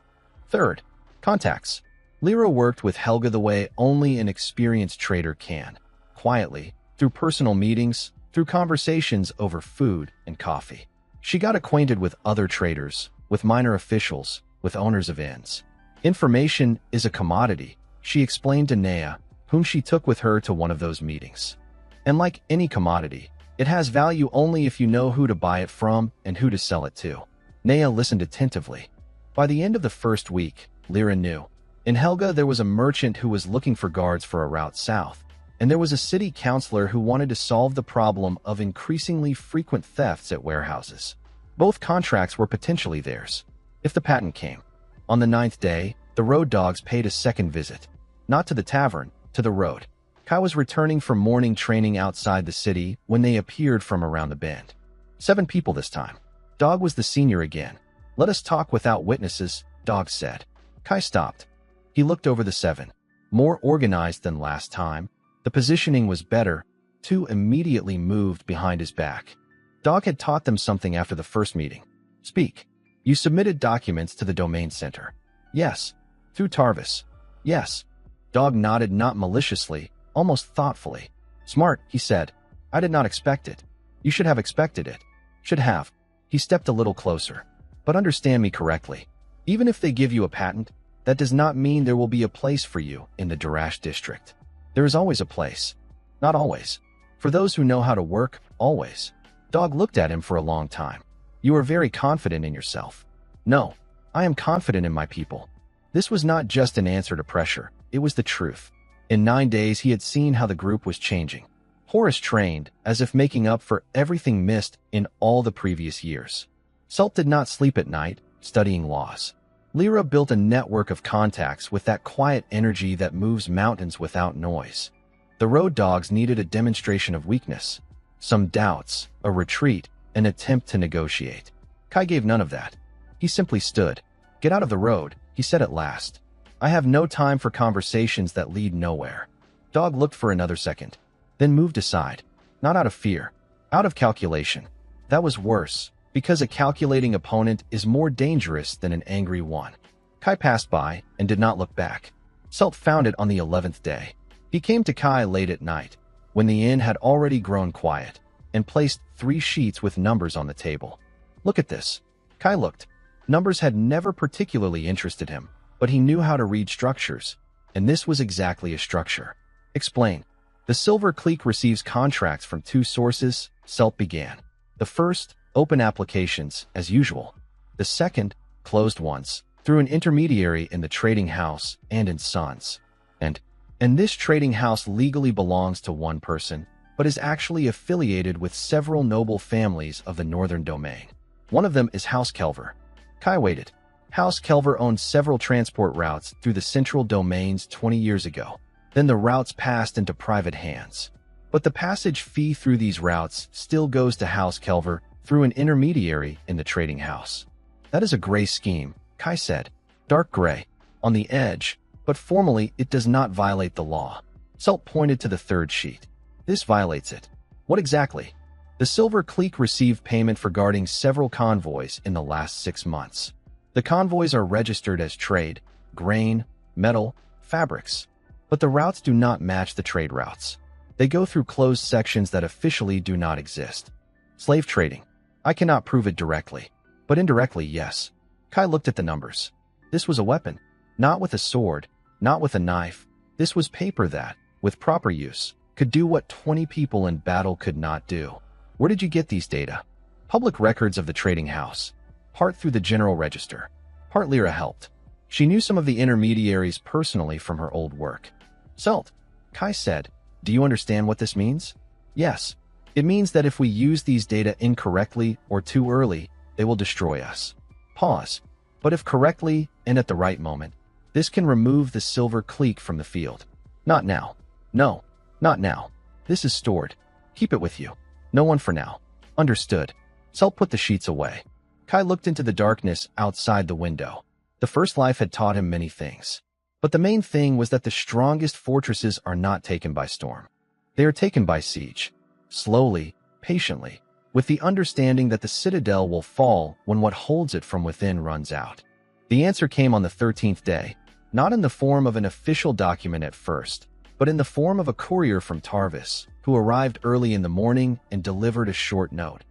Third, contacts. Lyra worked with Helga the way only an experienced trader can, quietly, through personal meetings, through conversations over food and coffee. She got acquainted with other traders, with minor officials, with owners of inns. Information is a commodity, she explained to Naya, whom she took with her to one of those meetings. And like any commodity, it has value only if you know who to buy it from and who to sell it to. Naya listened attentively. By the end of the first week, Lyra knew. In Helga there was a merchant who was looking for guards for a route south, and there was a city councilor who wanted to solve the problem of increasingly frequent thefts at warehouses. Both contracts were potentially theirs, if the patent came. On the 9th day, the road dogs paid a second visit. Not to the tavern, to the road. Kai was returning from morning training outside the city when they appeared from around the bend. 7 people this time. Dog was the senior again. Let us talk without witnesses, Dog said. Kai stopped. He looked over the 7. More organized than last time. The positioning was better. 2 immediately moved behind his back. Dog had taught them something after the first meeting. Speak. You submitted documents to the domain center. Yes. Through Tarvis. Yes. Dog nodded, not maliciously, almost thoughtfully. Smart, he said. I did not expect it. You should have expected it. Should have. He stepped a little closer. But understand me correctly. Even if they give you a patent, that does not mean there will be a place for you in the Darash district. There is always a place. Not always. For those who know how to work, always. Dog looked at him for a long time. You are very confident in yourself. No, I am confident in my people. This was not just an answer to pressure. It was the truth. In 9 days, he had seen how the group was changing. Horace trained, as if making up for everything missed in all the previous years. Selt did not sleep at night, studying laws. Lyra built a network of contacts with that quiet energy that moves mountains without noise. The road dogs needed a demonstration of weakness. Some doubts, a retreat, an attempt to negotiate. Kai gave none of that. He simply stood. Get out of the road, he said at last. I have no time for conversations that lead nowhere. Dog looked for another second, then moved aside. Not out of fear, out of calculation. That was worse, because a calculating opponent is more dangerous than an angry one. Kai passed by and did not look back. Selt found it on the 11th day. He came to Kai late at night, when the inn had already grown quiet, and placed 3 sheets with numbers on the table. Look at this. Kai looked. Numbers had never particularly interested him, but he knew how to read structures, and this was exactly a structure. Explain. The Silver Clique receives contracts from 2 sources, Selt began. The first, open applications, as usual. The second, closed ones, through an intermediary in the trading house and in Sons. And this trading house legally belongs to one person, but is actually affiliated with several noble families of the northern domain. One of them is House Kelver. Kai waited. House Kelver owned several transport routes through the central domains 20 years ago. Then the routes passed into private hands. But the passage fee through these routes still goes to House Kelver through an intermediary in the trading house. That is a gray scheme, Kai said. Dark gray. On the edge, but formally it does not violate the law. Selt pointed to the third sheet. This violates it. What exactly? The Silver Clique received payment for guarding several convoys in the last 6 months. The convoys are registered as trade, grain, metal, fabrics. But the routes do not match the trade routes. They go through closed sections that officially do not exist. Slave trading. I cannot prove it directly, but indirectly, yes. Kai looked at the numbers. This was a weapon. Not with a sword, not with a knife. This was paper that, with proper use, could do what 20 people in battle could not do. Where did you get these data? Public records of the trading house. Part through the general register. Part Lyra helped. She knew some of the intermediaries personally from her old work. Selt, Kai said, do you understand what this means? Yes. It means that if we use these data incorrectly or too early, they will destroy us. Pause. But if correctly and at the right moment, this can remove the Silver Clique from the field. Not now. No, not now. This is stored. Keep it with you. No one for now. Understood. Selt put the sheets away. Kai looked into the darkness outside the window. The first life had taught him many things. But the main thing was that the strongest fortresses are not taken by storm. They are taken by siege. Slowly, patiently, with the understanding that the citadel will fall when what holds it from within runs out. The answer came on the 13th day, not in the form of an official document at first, but in the form of a courier from Tarvis, who arrived early in the morning and delivered a short note.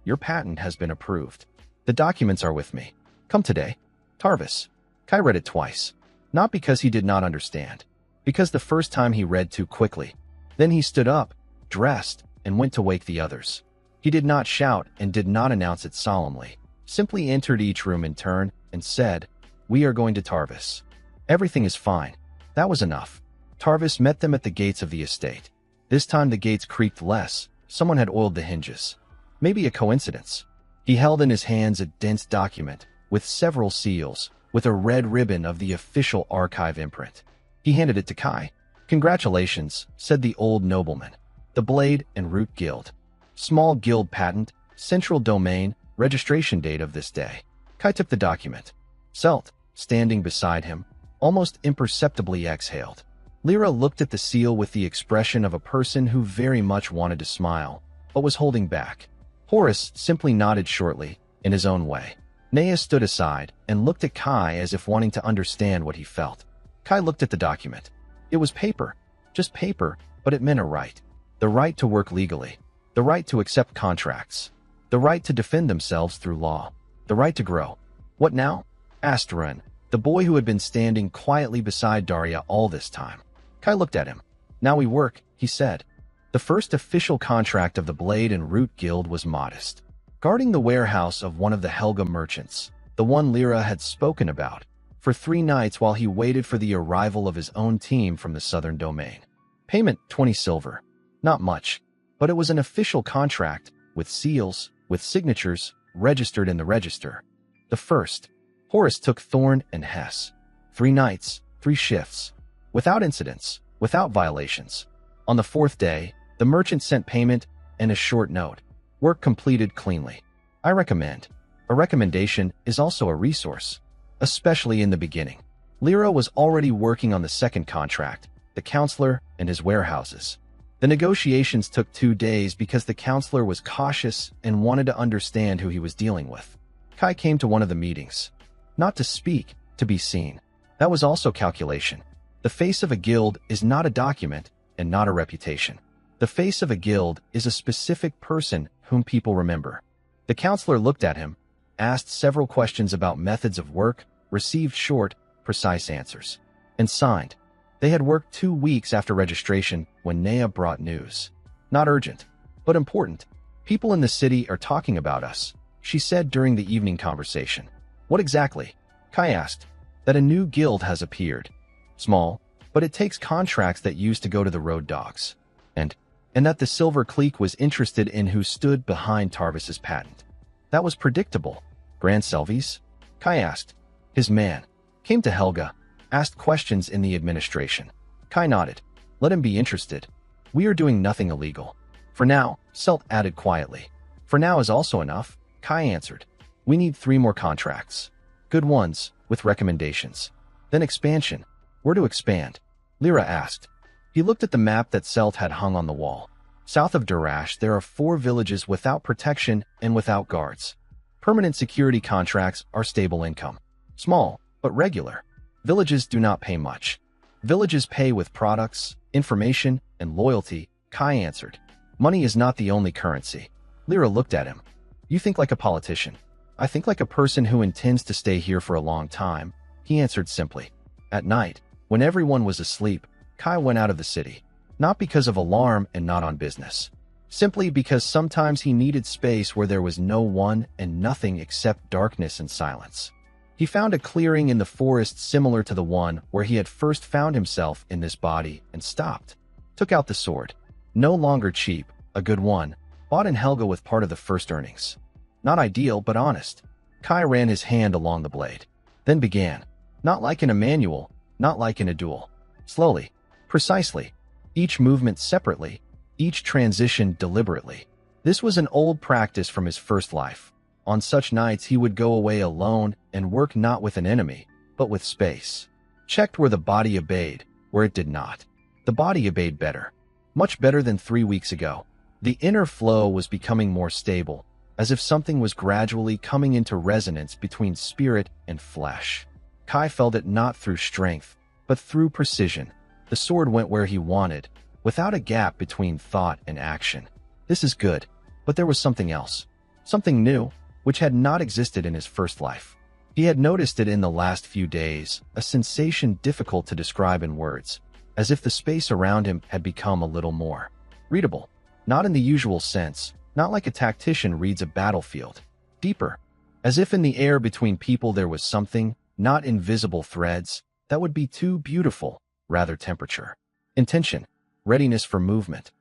Your patent has been approved. The documents are with me. Come today. Tarvis. Kai read it twice. Not because he did not understand, because the first time he read too quickly. Then he stood up, dressed, and went to wake the others. He did not shout and did not announce it solemnly, simply entered each room in turn and said, "We are going to Tarvis. Everything is fine." That was enough. Tarvis met them at the gates of the estate. This time the gates creaked less. Someone had oiled the hinges. Maybe a coincidence. He held in his hands a dense document with several seals, with a red ribbon of the official archive imprint. He handed it to Kai. "Congratulations," said the old nobleman. "The Blade and Root Guild. Small guild patent, central domain, registration date of this day." Kai took the document. Selt, standing beside him, almost imperceptibly exhaled. Lyra looked at the seal with the expression of a person who very much wanted to smile, but was holding back. Horus simply nodded shortly, in his own way. Nea stood aside and looked at Kai as if wanting to understand what he felt. Kai looked at the document. It was paper. Just paper, but it meant a right. The right to work legally. The right to accept contracts. The right to defend themselves through law. The right to grow. What now? Asked Ren, the boy who had been standing quietly beside Daria all this time. Kai looked at him. "Now we work," he said. The first official contract of the Blade and Root Guild was modest. Guarding the warehouse of one of the Helga merchants, the one Lyra had spoken about, for 3 nights while he waited for the arrival of his own team from the southern domain. Payment 20 silver. Not much, but it was an official contract, with seals, with signatures, registered in the register. The first. Horus took Thorn and Hess. 3 nights, 3 shifts. Without incidents, without violations. On the 4th day, the merchant sent payment and a short note. Work completed cleanly. I recommend. A recommendation is also a resource, especially in the beginning. Lyra was already working on the second contract, the counselor and his warehouses. The negotiations took 2 days because the counselor was cautious and wanted to understand who he was dealing with. Kai came to one of the meetings. Not to speak, to be seen. That was also calculation. The face of a guild is not a document and not a reputation. The face of a guild is a specific person whom people remember. The counselor looked at him, asked several questions about methods of work, received short, precise answers, and signed. They had worked 2 weeks after registration when Nea brought news. Not urgent, but important. "People in the city are talking about us," she said during the evening conversation. "What exactly?" Kai asked. That a new guild has appeared. Small, but it takes contracts that used to go to the road dogs. And that the Silver Clique was interested in who stood behind Tarvis's patent. That was predictable. Grand Selvies? Kai asked. His man. Came to Helga. Asked questions in the administration. Kai nodded. Let him be interested. We are doing nothing illegal. For now, Selt added quietly. For now is also enough, Kai answered. We need 3 more contracts. Good ones, with recommendations. Then expansion. Where to expand? Lyra asked. He looked at the map that Selt had hung on the wall. South of Durash, there are 4 villages without protection and without guards. Permanent security contracts are stable income. Small, but regular. Villages do not pay much. Villages pay with products, information, and loyalty, Kai answered. Money is not the only currency. Lyra looked at him. You think like a politician. I think like a person who intends to stay here for a long time, he answered simply. At night, when everyone was asleep, Kai went out of the city. Not because of alarm and not on business. Simply because sometimes he needed space where there was no one and nothing except darkness and silence. He found a clearing in the forest similar to the one where he had first found himself in this body and stopped. Took out the sword. No longer cheap, a good one, bought in Helga with part of the first earnings. Not ideal, but honest. Kai ran his hand along the blade. Then began. Not like in a manual, not like in a duel. Slowly. Precisely. Each movement separately, each transition deliberately. This was an old practice from his first life. On such nights he would go away alone and work not with an enemy, but with space. Checked where the body obeyed, where it did not. The body obeyed better. Much better than 3 weeks ago. The inner flow was becoming more stable, as if something was gradually coming into resonance between spirit and flesh. Kai felt it not through strength, but through precision. The sword went where he wanted, without a gap between thought and action. This is good, but there was something else. Something new, which had not existed in his first life. He had noticed it in the last few days, a sensation difficult to describe in words, as if the space around him had become a little more readable. Not in the usual sense, not like a tactician reads a battlefield. Deeper, as if in the air between people there was something, not invisible threads, that would be too beautiful. Rather temperature. Intention. Readiness for movement.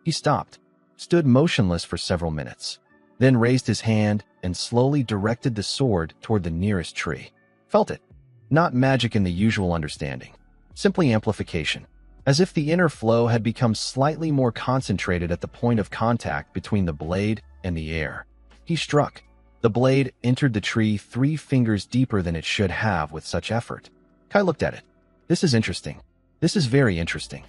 He stopped, stood motionless for several minutes, then raised his hand and slowly directed the sword toward the nearest tree. Felt it. Not magic in the usual understanding. Simply amplification. As if the inner flow had become slightly more concentrated at the point of contact between the blade and the air. He struck. The blade entered the tree 3 fingers deeper than it should have with such effort. Kai looked at it. This is interesting. This is very interesting.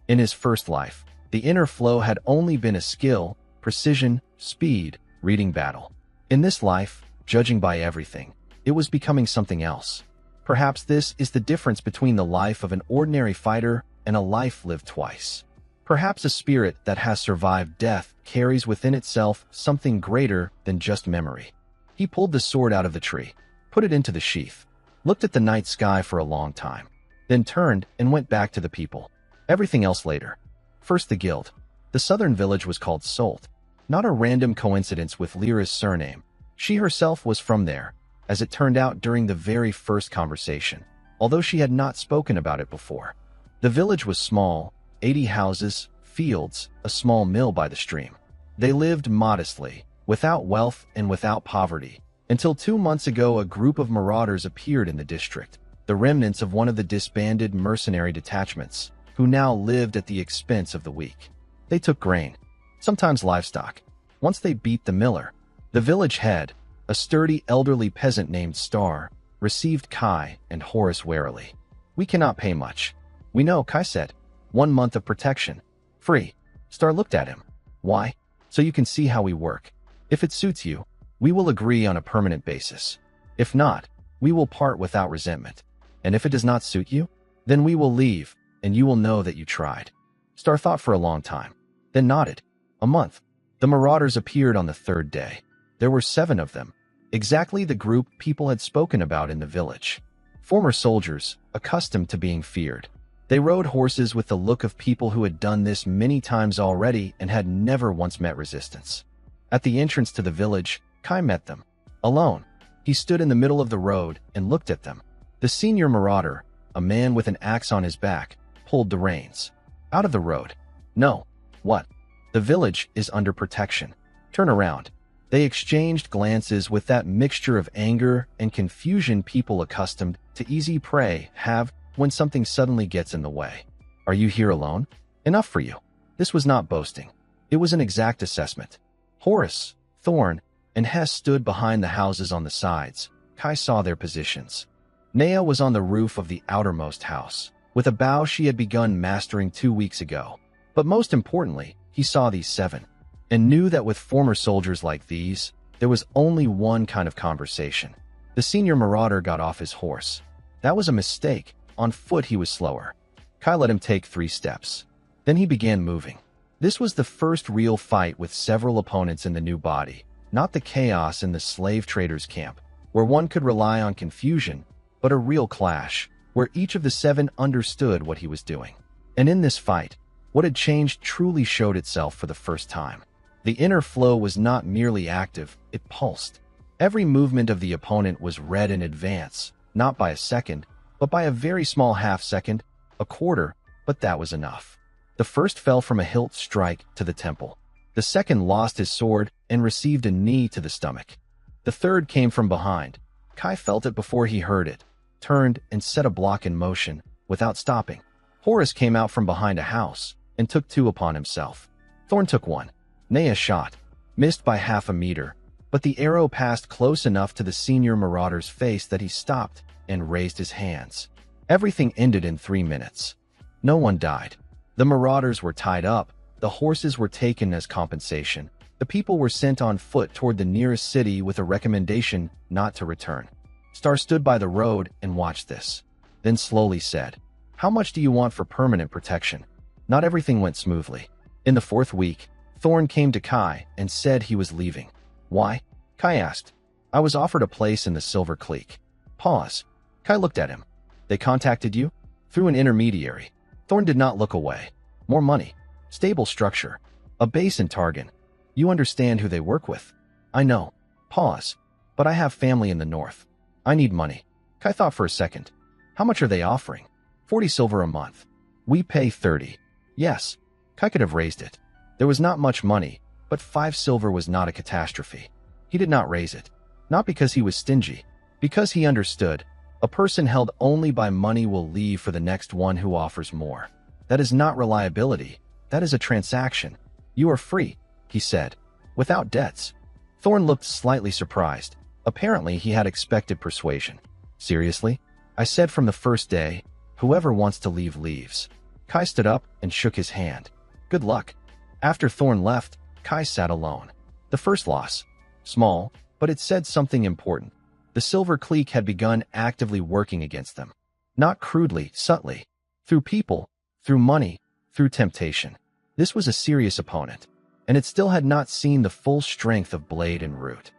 In his first life, the inner flow had only been a skill, precision, speed, reading battle. In this life, judging by everything, it was becoming something else. Perhaps this is the difference between the life of an ordinary fighter and a life lived twice. Perhaps a spirit that has survived death carries within itself something greater than just memory. He pulled the sword out of the tree, put it into the sheath, looked at the night sky for a long time, then turned and went back to the people. Everything else later. First the guild. The southern village was called Solt. Not a random coincidence with Lyra's surname. She herself was from there, as it turned out during the very first conversation, although she had not spoken about it before. The village was small, 80 houses, fields, a small mill by the stream. They lived modestly, without wealth and without poverty, until 2 months ago a group of marauders appeared in the district, the remnants of one of the disbanded mercenary detachments, who now lived at the expense of the weak. They took grain, sometimes livestock. Once they beat the miller. The village head, a sturdy elderly peasant named Star, received Kai and Horus warily. We cannot pay much. We know, Kai said. 1 month of protection. Free. Star looked at him. Why? So you can see how we work. If it suits you, we will agree on a permanent basis. If not, we will part without resentment. And if it does not suit you, then we will leave, and you will know that you tried. Star thought for a long time, then nodded. A month. The marauders appeared on the 3rd day. There were 7 of them, exactly the group people had spoken about in the village. Former soldiers, accustomed to being feared. They rode horses with the look of people who had done this many times already and had never once met resistance. At the entrance to the village, Kai met them. Alone. He stood in the middle of the road and looked at them. The senior marauder, a man with an axe on his back, pulled the reins. Out of the road. No. What? The village is under protection. Turn around. They exchanged glances with that mixture of anger and confusion people accustomed to easy prey have when something suddenly gets in the way. Are you here alone? Enough for you. This was not boasting. It was an exact assessment. Horace, Thorn, and Hess stood behind the houses on the sides. Kai saw their positions. Nea was on the roof of the outermost house, with a bow she had begun mastering 2 weeks ago. But most importantly, he saw these 7, and knew that with former soldiers like these, there was only one kind of conversation. The senior marauder got off his horse. That was a mistake. On foot he was slower. Kai let him take 3 steps. Then he began moving. This was the first real fight with several opponents in the new body, not the chaos in the slave traders' camp, where one could rely on confusion, but a real clash, where each of the 7 understood what he was doing. And in this fight, what had changed truly showed itself for the first time. The inner flow was not merely active, it pulsed. Every movement of the opponent was read in advance, not by a second, but by a very small half-second, a quarter, but that was enough. The first fell from a hilt strike to the temple. The second lost his sword and received a knee to the stomach. The third came from behind. Kai felt it before he heard it, turned and set a block in motion, without stopping. Horace came out from behind a house and took 2 upon himself. Thorn took 1. Nea shot, missed by half a meter, but the arrow passed close enough to the senior marauder's face that he stopped and raised his hands. Everything ended in 3 minutes. No one died. The marauders were tied up, the horses were taken as compensation. The people were sent on foot toward the nearest city with a recommendation not to return. Star stood by the road and watched this, then slowly said, "How much do you want for permanent protection?" Not everything went smoothly. In the 4th week, Thorn came to Kai and said he was leaving. Why? Kai asked. I was offered a place in the Silver Clique. Pause. Kai looked at him. They contacted you? Through an intermediary. Thorn did not look away. More money. Stable structure. A base in Targan. You understand who they work with? I know. Pause. But I have family in the north. I need money. Kai thought for a second. How much are they offering? 40 silver a month. We pay 30. Yes. Kai could have raised it. There was not much money, but 5 silver was not a catastrophe. He did not raise it. Not because he was stingy. Because he understood. A person held only by money will leave for the next one who offers more. That is not reliability. That is a transaction. You are free, he said. Without debts. Thorn looked slightly surprised. Apparently he had expected persuasion. Seriously? I said from the first day, whoever wants to leave leaves. Kai stood up and shook his hand. Good luck. After Thorn left, Kai sat alone. The first loss. Small, but it said something important. The Silver Clique had begun actively working against them. Not crudely, subtly. Through people, through money, through temptation. This was a serious opponent, and it still had not seen the full strength of blade and root.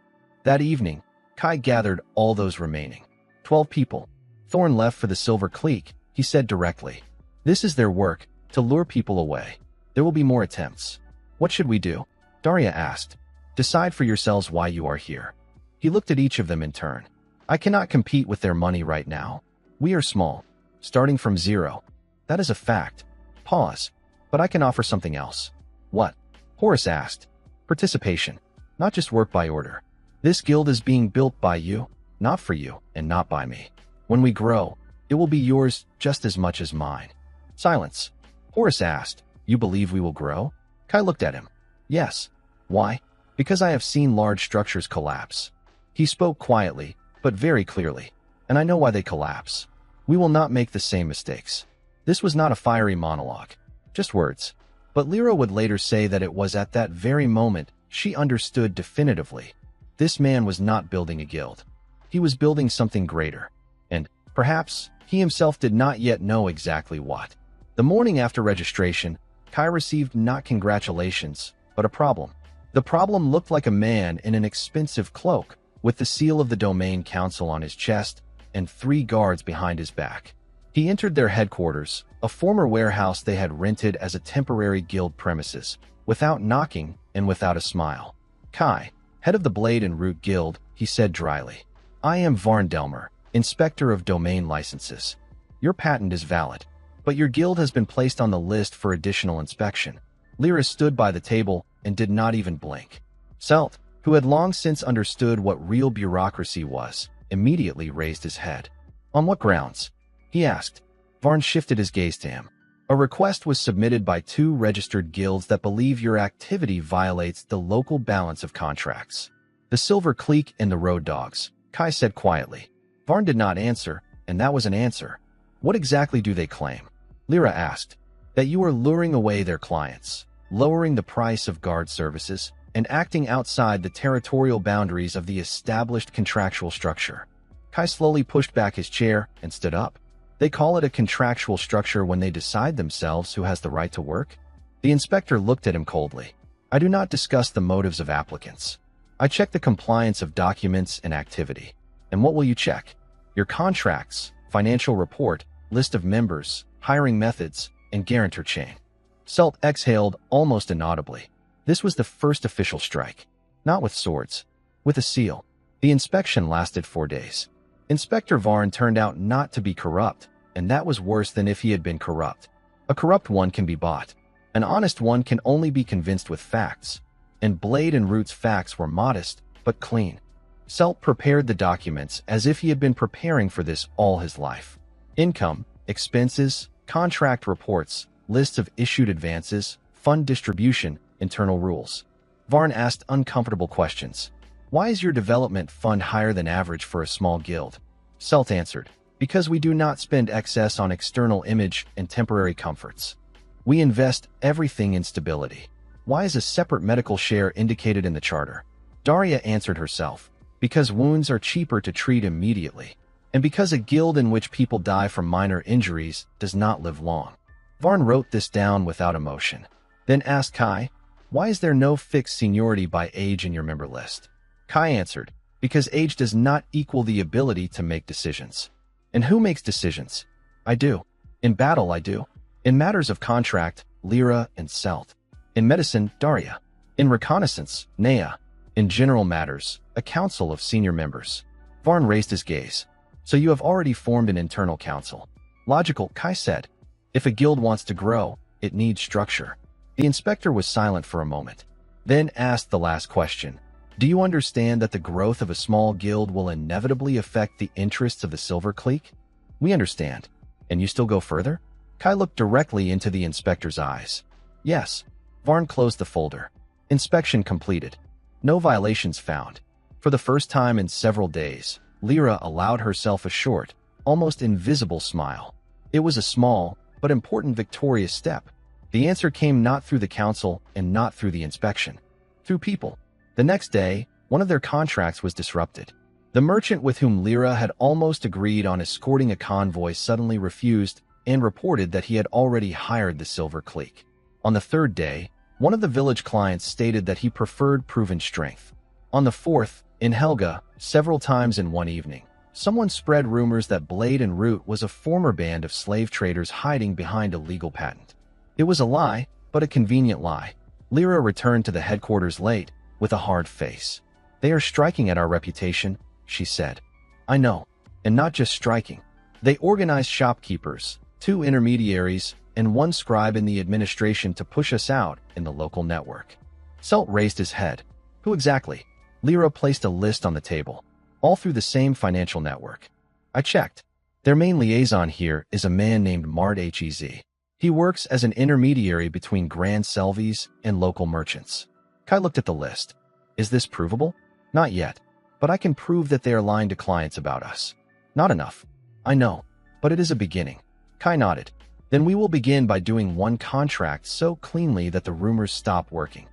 That evening, Kai gathered all those remaining. 12 people. Thorn left for the Silver Clique, he said directly. This is their work, to lure people away. There will be more attempts. What should we do? Daria asked. Decide for yourselves why you are here. He looked at each of them in turn. I cannot compete with their money right now. We are small, starting from 0. That is a fact. Pause. But I can offer something else. What? Horace asked. Participation. Not just work by order. This guild is being built by you, not for you, and not by me. When we grow, it will be yours just as much as mine. Silence. Horace asked, You believe we will grow? Kai looked at him. Yes. Why? Because I have seen large structures collapse. He spoke quietly, but very clearly. And I know why they collapse. We will not make the same mistakes. This was not a fiery monologue. Just words. But Lyra would later say that it was at that very moment she understood definitively. This man was not building a guild. He was building something greater. And, perhaps, he himself did not yet know exactly what. The morning after registration, Kai received not congratulations, but a problem. The problem looked like a man in an expensive cloak, with the seal of the Domain Council on his chest and 3 guards behind his back. He entered their headquarters, a former warehouse they had rented as a temporary guild premises, without knocking and without a smile. Kai, head of the Blade and Root Guild, he said dryly. I am Varn Delmer, Inspector of Domain Licenses. Your patent is valid, but your guild has been placed on the list for additional inspection. Lyra stood by the table and did not even blink. Selt, who had long since understood what real bureaucracy was, immediately raised his head. On what grounds? He asked. Varn shifted his gaze to him. A request was submitted by 2 registered guilds that believe your activity violates the local balance of contracts. The Silver Clique and the Road Dogs, Kai said quietly. Varn did not answer, and that was an answer. What exactly do they claim? Lyra asked. That you are luring away their clients, lowering the price of guard services, and acting outside the territorial boundaries of the established contractual structure. Kai slowly pushed back his chair and stood up. They call it a contractual structure when they decide themselves who has the right to work? The inspector looked at him coldly. I do not discuss the motives of applicants. I check the compliance of documents and activity. And what will you check? Your contracts, financial report, list of members, hiring methods, and guarantor chain. Selt exhaled almost inaudibly. This was the first official strike. Not with swords. With a seal. The inspection lasted 4 days. Inspector Varn turned out not to be corrupt, and that was worse than if he had been corrupt. A corrupt one can be bought. An honest one can only be convinced with facts. And Blade and Root's facts were modest, but clean. Selt prepared the documents as if he had been preparing for this all his life. Income, expenses, contract reports, lists of issued advances, fund distribution, internal rules. Varn asked uncomfortable questions. Why is your development fund higher than average for a small guild? Selt answered. Because we do not spend excess on external image and temporary comforts. We invest everything in stability. Why is a separate medical share indicated in the charter? Daria answered herself. Because wounds are cheaper to treat immediately. And because a guild in which people die from minor injuries does not live long. Varn wrote this down without emotion. Then asked Kai, why is there no fixed seniority by age in your member list? Kai answered, because age does not equal the ability to make decisions. And who makes decisions? I do. In battle, I do. In matters of contract, Lyra and Selt. In medicine, Daria. In reconnaissance, Nea. In general matters, a council of senior members. Varn raised his gaze. So you have already formed an internal council. Logical, Kai said. If a guild wants to grow, it needs structure. The inspector was silent for a moment, then asked the last question. Do you understand that the growth of a small guild will inevitably affect the interests of the Silver Clique? We understand. And you still go further? Kai looked directly into the inspector's eyes. Yes. Varn closed the folder. Inspection completed. No violations found. For the first time in several days, Lyra allowed herself a short, almost invisible smile. It was a small, but important victorious step. The answer came not through the council and not through the inspection. Through people. The next day, one of their contracts was disrupted. The merchant with whom Lyra had almost agreed on escorting a convoy suddenly refused and reported that he had already hired the Silver Clique. On the 3rd day, one of the village clients stated that he preferred proven strength. On the 4th, in Helga, several times in one evening, someone spread rumors that Blade and Root was a former band of slave traders hiding behind a legal patent. It was a lie, but a convenient lie. Lyra returned to the headquarters late, with a hard face. They are striking at our reputation, she said. I know. And not just striking. They organized shopkeepers, 2 intermediaries, and 1 scribe in the administration to push us out in the local network. Selt raised his head. Who exactly? Lyra placed a list on the table. All through the same financial network. I checked. Their main liaison here is a man named Mard Hez. He works as an intermediary between Grand Selvies and local merchants. Kai looked at the list. Is this provable? Not yet. But I can prove that they are lying to clients about us. Not enough. I know. But it is a beginning. Kai nodded. Then we will begin by doing 1 contract so cleanly that the rumors stop working.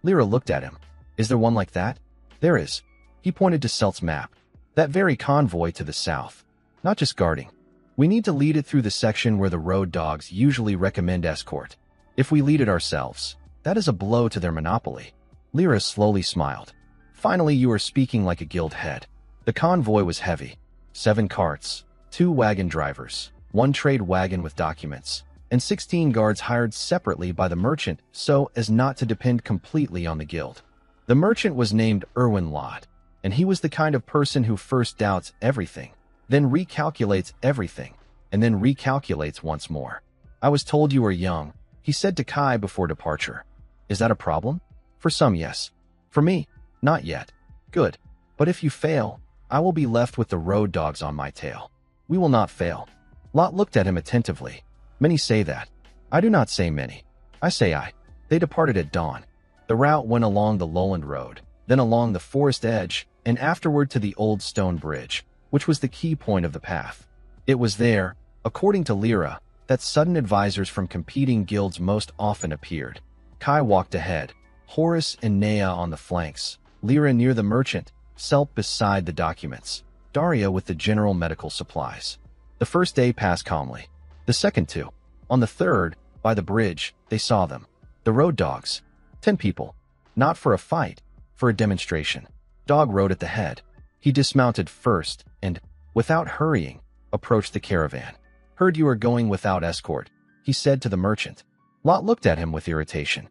Lyra looked at him. Is there one like that? There is. He pointed to Selt's map. That very convoy to the south. Not just guarding. We need to lead it through the section where the road dogs usually recommend escort. If we lead it ourselves, that is a blow to their monopoly. Lyra slowly smiled. Finally, you are speaking like a guild head. The convoy was heavy. 7 carts, 2 wagon drivers, 1 trade wagon with documents, and 16 guards hired separately by the merchant so as not to depend completely on the guild. The merchant was named Erwin Lott. And he was the kind of person who first doubts everything, then recalculates everything, and then recalculates once more. I was told you were young, he said to Kai before departure. Is that a problem? For some, yes. For me, not yet. Good. But if you fail, I will be left with the road dogs on my tail. We will not fail. Lot looked at him attentively. Many say that. I do not say many. I say I. They departed at dawn. The route went along the lowland road, then along the forest edge, and afterward to the old stone bridge, which was the key point of the path. It was there, according to Lyra, that sudden advisors from competing guilds most often appeared. Kai walked ahead, Horus and Nea on the flanks, Lyra near the merchant, Selp beside the documents, Daria with the general medical supplies. The first day passed calmly. The second two. On the third, by the bridge, they saw them. The road dogs. 10 people. Not for a fight, for a demonstration. Dog rode at the head. He dismounted first and, without hurrying, approached the caravan. Heard you are going without escort, he said to the merchant. Lot looked at him with irritation.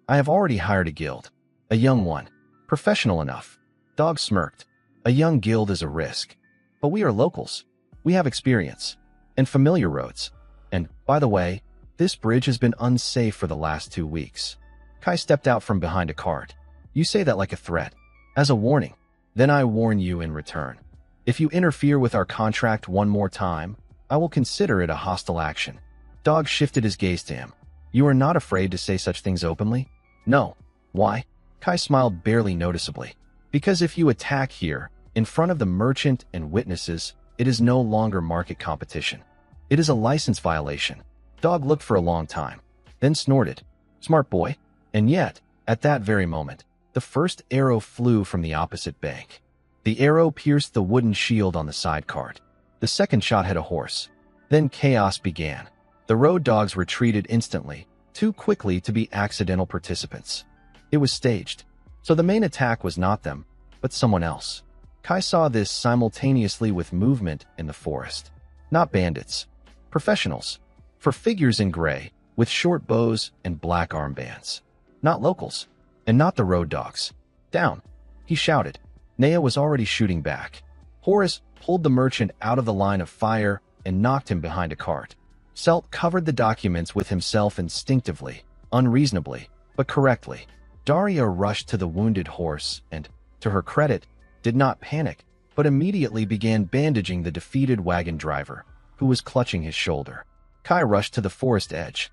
I have already hired a guild. A young one. Professional enough. Dog smirked. A young guild is a risk. But we are locals. We have experience. And familiar roads. And, by the way, this bridge has been unsafe for the last 2 weeks. Kai stepped out from behind a cart. You say that like a threat. As a warning. Then I warn you in return. If you interfere with our contract one more time, I will consider it a hostile action. Dog shifted his gaze to him. You are not afraid to say such things openly? No. Why? Kai smiled barely noticeably. Because if you attack here, in front of the merchant and witnesses, it is no longer market competition. It is a license violation. Dog looked for a long time, then snorted. Smart boy. And yet, at that very moment, the first arrow flew from the opposite bank. The arrow pierced the wooden shield on the side cart. The second shot hit a horse. Then chaos began. The road dogs retreated instantly, too quickly to be accidental participants. It was staged. So the main attack was not them, but someone else. Kai saw this simultaneously with movement in the forest. Not bandits. Professionals. For figures in gray, with short bows and black armbands. Not locals. And not the road dogs. Down. He shouted. Nea was already shooting back. Horus pulled the merchant out of the line of fire and knocked him behind a cart. Selt covered the documents with himself instinctively, unreasonably, but correctly. Daria rushed to the wounded horse and, to her credit, did not panic, but immediately began bandaging the defeated wagon driver, who was clutching his shoulder. Kai rushed to the forest edge.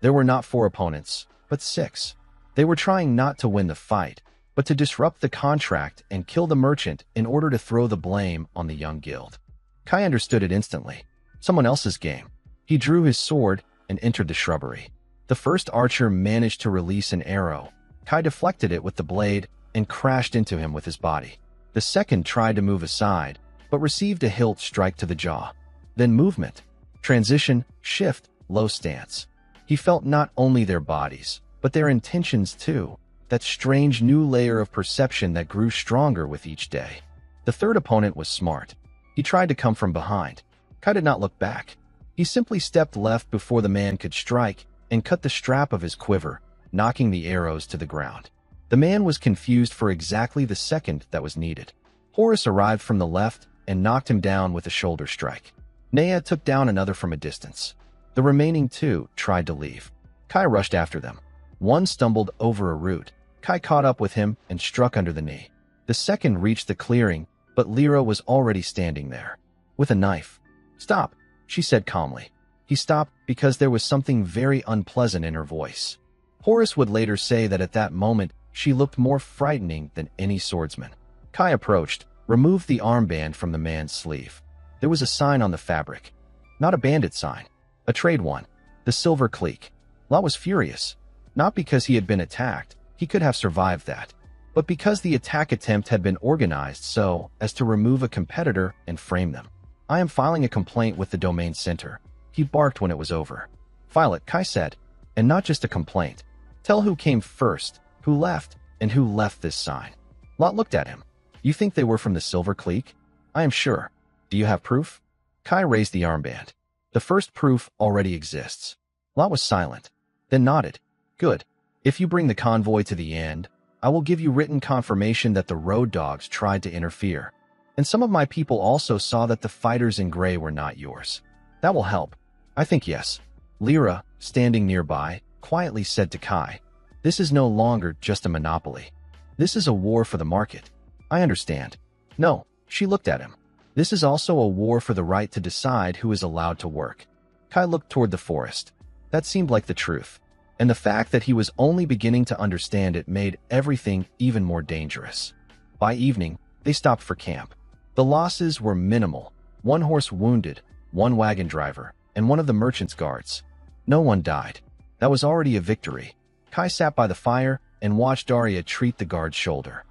There were not 4 opponents, but 6. They were trying not to win the fight, but to disrupt the contract and kill the merchant in order to throw the blame on the young guild. Kai understood it instantly. Someone else's game. He drew his sword and entered the shrubbery. The first archer managed to release an arrow. Kai deflected it with the blade and crashed into him with his body. The second tried to move aside, but received a hilt strike to the jaw. Then movement. Transition, shift, low stance. He felt not only their bodies, but their intentions too. That strange new layer of perception that grew stronger with each day. The third opponent was smart. He tried to come from behind. Kai did not look back. He simply stepped left before the man could strike and cut the strap of his quiver, knocking the arrows to the ground. The man was confused for exactly the second that was needed. Horus arrived from the left and knocked him down with a shoulder strike. Nea took down another from a distance. The remaining 2 tried to leave. Kai rushed after them. One stumbled over a root. Kai caught up with him and struck under the knee. The second reached the clearing, but Lyra was already standing there. With a knife. Stop, she said calmly. He stopped because there was something very unpleasant in her voice. Horus would later say that at that moment, she looked more frightening than any swordsman. Kai approached, removed the armband from the man's sleeve. There was a sign on the fabric. Not a bandit sign. A trade one. The Silver Clique. Lot was furious. Not because he had been attacked. He could have survived that. But because the attack attempt had been organized so as to remove a competitor and frame them. I am filing a complaint with the domain center. He barked when it was over. File it, Kai said. And not just a complaint. Tell who came first, who left, and who left this sign. Lot looked at him. You think they were from the Silver Clique? I am sure. Do you have proof? Kai raised the armband. The first proof already exists. Lot was silent, then nodded. Good. If you bring the convoy to the end, I will give you written confirmation that the road dogs tried to interfere. And some of my people also saw that the fighters in gray were not yours. That will help. I think yes. Lyra, standing nearby, quietly said to Kai, "This is no longer just a monopoly. This is a war for the market." "I understand." "No," she looked at him. "This is also a war for the right to decide who is allowed to work." Kai looked toward the forest. That seemed like the truth. And the fact that he was only beginning to understand it made everything even more dangerous. By evening, they stopped for camp. The losses were minimal. 1 horse wounded, 1 wagon driver, and 1 of the merchant's guards. No one died. That was already a victory. Kai sat by the fire and watched Daria treat the guard's shoulder.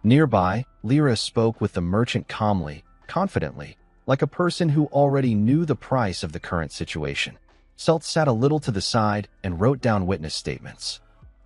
Nearby, Lyra spoke with the merchant calmly, confidently, like a person who already knew the price of the current situation. Salt sat a little to the side and wrote down witness statements.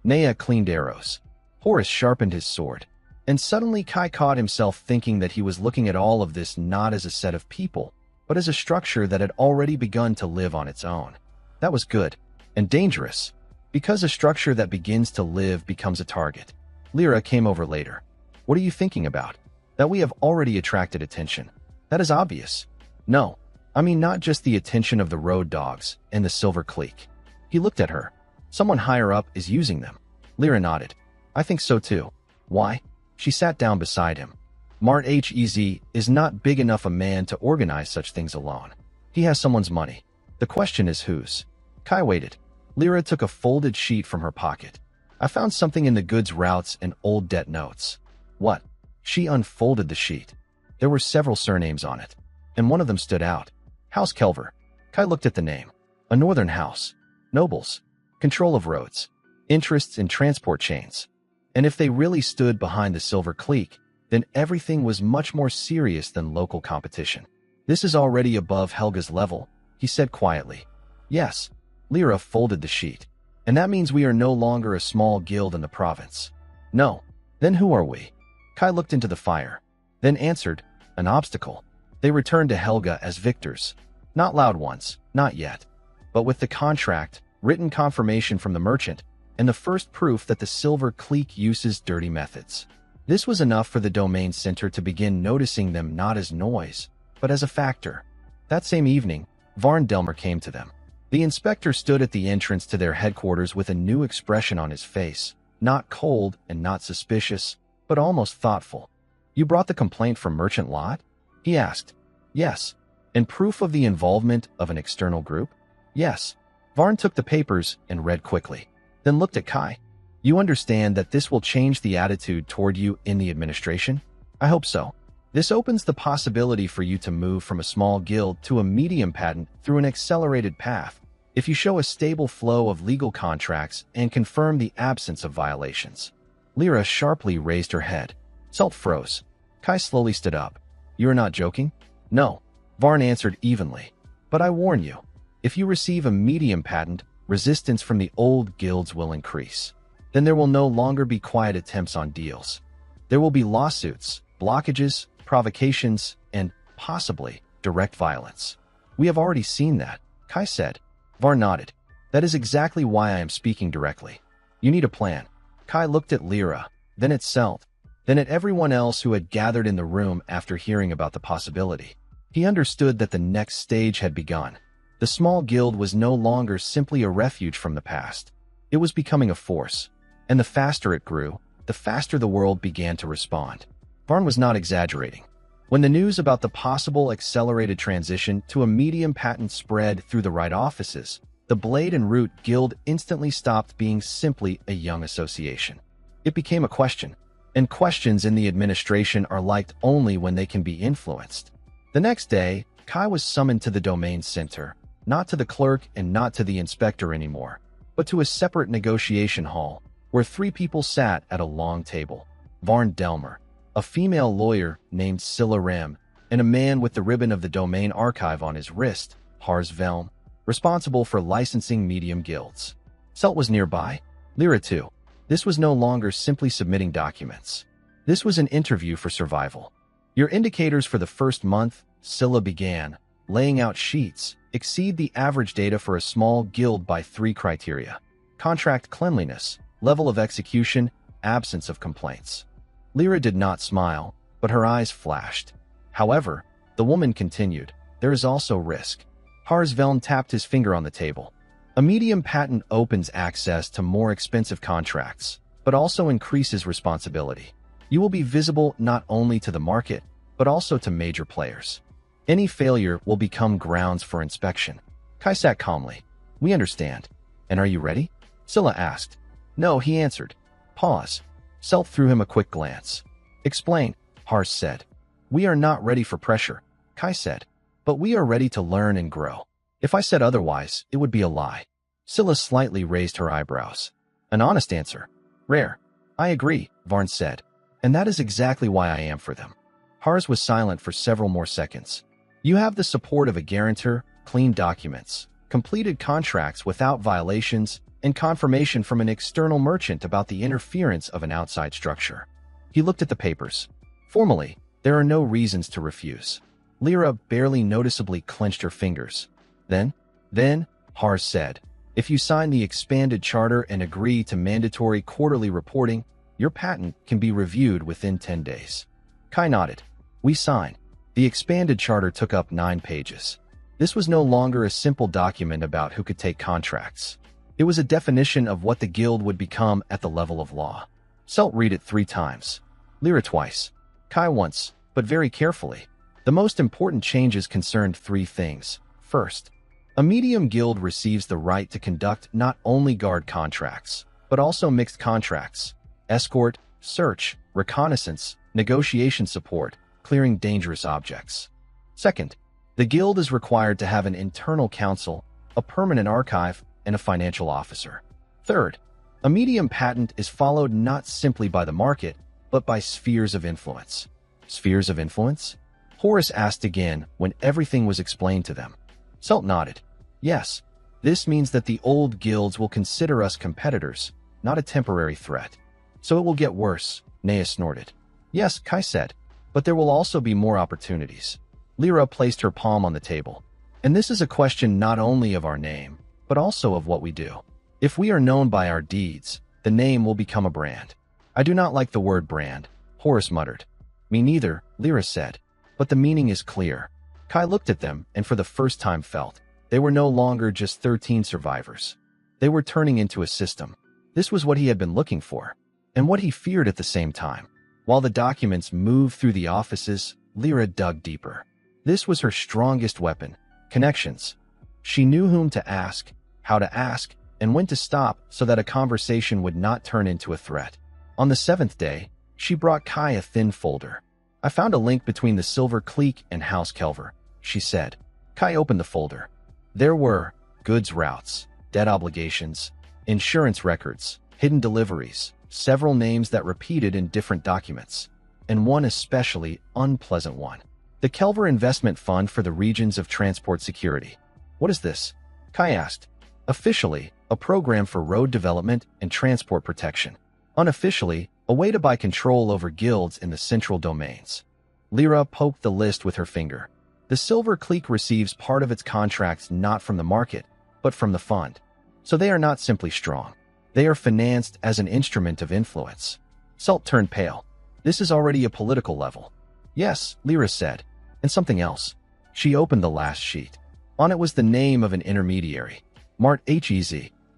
Nea cleaned arrows. Horace sharpened his sword. And suddenly Kai caught himself thinking that he was looking at all of this not as a set of people, but as a structure that had already begun to live on its own. That was good. And dangerous. Because a structure that begins to live becomes a target. Lyra came over later. "What are you thinking about?" "That we have already attracted attention. That is obvious." "No. I mean not just the attention of the road dogs and the silver clique." He looked at her. "Someone higher up is using them." Lyra nodded. "I think so too." "Why?" She sat down beside him. Mart Hez is not big enough a man to organize such things alone. He has someone's money. The question is whose. Kai waited. Lyra took a folded sheet from her pocket. "I found something in the goods routes and old debt notes." "What?" She unfolded the sheet. There were several surnames on it, and one of them stood out. House Kelver. Kai looked at the name. A northern house. Nobles. Control of roads. Interests in transport chains. And if they really stood behind the silver clique, then everything was much more serious than local competition. "This is already above Helga's level," he said quietly. "Yes." Lyra folded the sheet. "And that means we are no longer a small guild in the province." "No." "Then who are we?" Kai looked into the fire, then answered, "An obstacle." They returned to Helga as victors. Not loud ones, not yet. But with the contract, written confirmation from the merchant, and the first proof that the silver clique uses dirty methods. This was enough for the domain center to begin noticing them not as noise, but as a factor. That same evening, Varn Delmer came to them. The inspector stood at the entrance to their headquarters with a new expression on his face, not cold and not suspicious, but almost thoughtful. "You brought the complaint from Merchant Lot?" he asked. "Yes." "And proof of the involvement of an external group?" "Yes." Varn took the papers and read quickly, then looked at Kai. "You understand that this will change the attitude toward you in the administration?" "I hope so. This opens the possibility for you to move from a small guild to a medium patent through an accelerated path, if you show a stable flow of legal contracts and confirm the absence of violations." Lyra sharply raised her head. Salt froze. Kai slowly stood up. "You are not joking?" "No." Varn answered evenly. "But I warn you, if you receive a medium patent, resistance from the old guilds will increase. Then there will no longer be quiet attempts on deals. There will be lawsuits, blockages, provocations, and, possibly, direct violence." "We have already seen that," Kai said. Varn nodded. "That is exactly why I am speaking directly. You need a plan." Kai looked at Lyra, then at Selt, then at everyone else who had gathered in the room after hearing about the possibility. He understood that the next stage had begun. The small guild was no longer simply a refuge from the past. It was becoming a force. And the faster it grew, the faster the world began to respond. Varn was not exaggerating. When the news about the possible accelerated transition to a medium patent spread through the right offices, the Blade and Root Guild instantly stopped being simply a young association. It became a question. And questions in the administration are liked only when they can be influenced. The next day, Kai was summoned to the domain center, not to the clerk and not to the inspector anymore, but to a separate negotiation hall, where 3 people sat at a long table. Varn Delmer, a female lawyer named Scylla Rem, and a man with the ribbon of the domain archive on his wrist, Hars Velm, responsible for licensing medium guilds. Selt was nearby. Lyra too. This was no longer simply submitting documents. This was an interview for survival. "Your indicators for the first month," Scylla began, laying out sheets, "exceed the average data for a small guild by 3 criteria. Contract cleanliness, level of execution, absence of complaints. Lyra did not smile, but her eyes flashed. However, the woman continued, there is also risk. Harsveln tapped his finger on the table. A medium patent opens access to more expensive contracts, but also increases responsibility. You will be visible not only to the market, but also to major players. Any failure will become grounds for inspection. Kai sat calmly. We understand. And are you ready? Scylla asked. No, he answered. Pause. Selt threw him a quick glance. Explain, Hars said. We are not ready for pressure, Kai said. But we are ready to learn and grow. If I said otherwise, it would be a lie. Scylla slightly raised her eyebrows. An honest answer. Rare. I agree, Varn said. And that is exactly why I am for them. Hars was silent for several more seconds. You have the support of a guarantor, clean documents, completed contracts without violations, and confirmation from an external merchant about the interference of an outside structure. He looked at the papers. Formally, there are no reasons to refuse. Lyra barely noticeably clenched her fingers. Then, Hars said, if you sign the expanded charter and agree to mandatory quarterly reporting, your patent can be reviewed within 10 days. Kai nodded. We sign. The expanded charter took up 9 pages. This was no longer a simple document about who could take contracts. It was a definition of what the guild would become at the level of law. Selt read it 3 times. Lyra twice. Kai once, but very carefully. The most important changes concerned 3 things. First, a medium guild receives the right to conduct not only guard contracts, but also mixed contracts, escort, search, reconnaissance, negotiation support, clearing dangerous objects. Second, the guild is required to have an internal council, a permanent archive, and a financial officer. Third, a medium patent is followed not simply by the market, but by spheres of influence. Spheres of influence? Horus asked again when everything was explained to them. Selt nodded. Yes, this means that the old guilds will consider us competitors, not a temporary threat. So it will get worse, Nea snorted. Yes, Kai said, but there will also be more opportunities. Lyra placed her palm on the table. And this is a question not only of our name, but also of what we do. If we are known by our deeds, the name will become a brand. I do not like the word brand, Horus muttered. Me neither, Lyra said, but the meaning is clear. Kai looked at them and for the first time felt they were no longer just 13 survivors. They were turning into a system. This was what he had been looking for, and what he feared at the same time. While the documents moved through the offices, Lyra dug deeper. This was her strongest weapon, connections. She knew whom to ask, how to ask, and when to stop so that a conversation would not turn into a threat. On the 7th day, she brought Kai a thin folder. I found a link between the Silver Clique and House Kelver, she said. Kai opened the folder. There were goods routes, debt obligations, insurance records, hidden deliveries, several names that repeated in different documents, and one especially unpleasant one. The Kelver Investment Fund for the Regions of Transport Security. What is this? Kai asked. Officially, a program for road development and transport protection. Unofficially, a way to buy control over guilds in the central domains. Lyra poked the list with her finger. The Silver Clique receives part of its contracts not from the market, but from the fund. So they are not simply strong. They are financed as an instrument of influence. Selt turned pale. This is already a political level. Yes, Lyra said. And something else. She opened the last sheet. On it was the name of an intermediary. Mart Hez.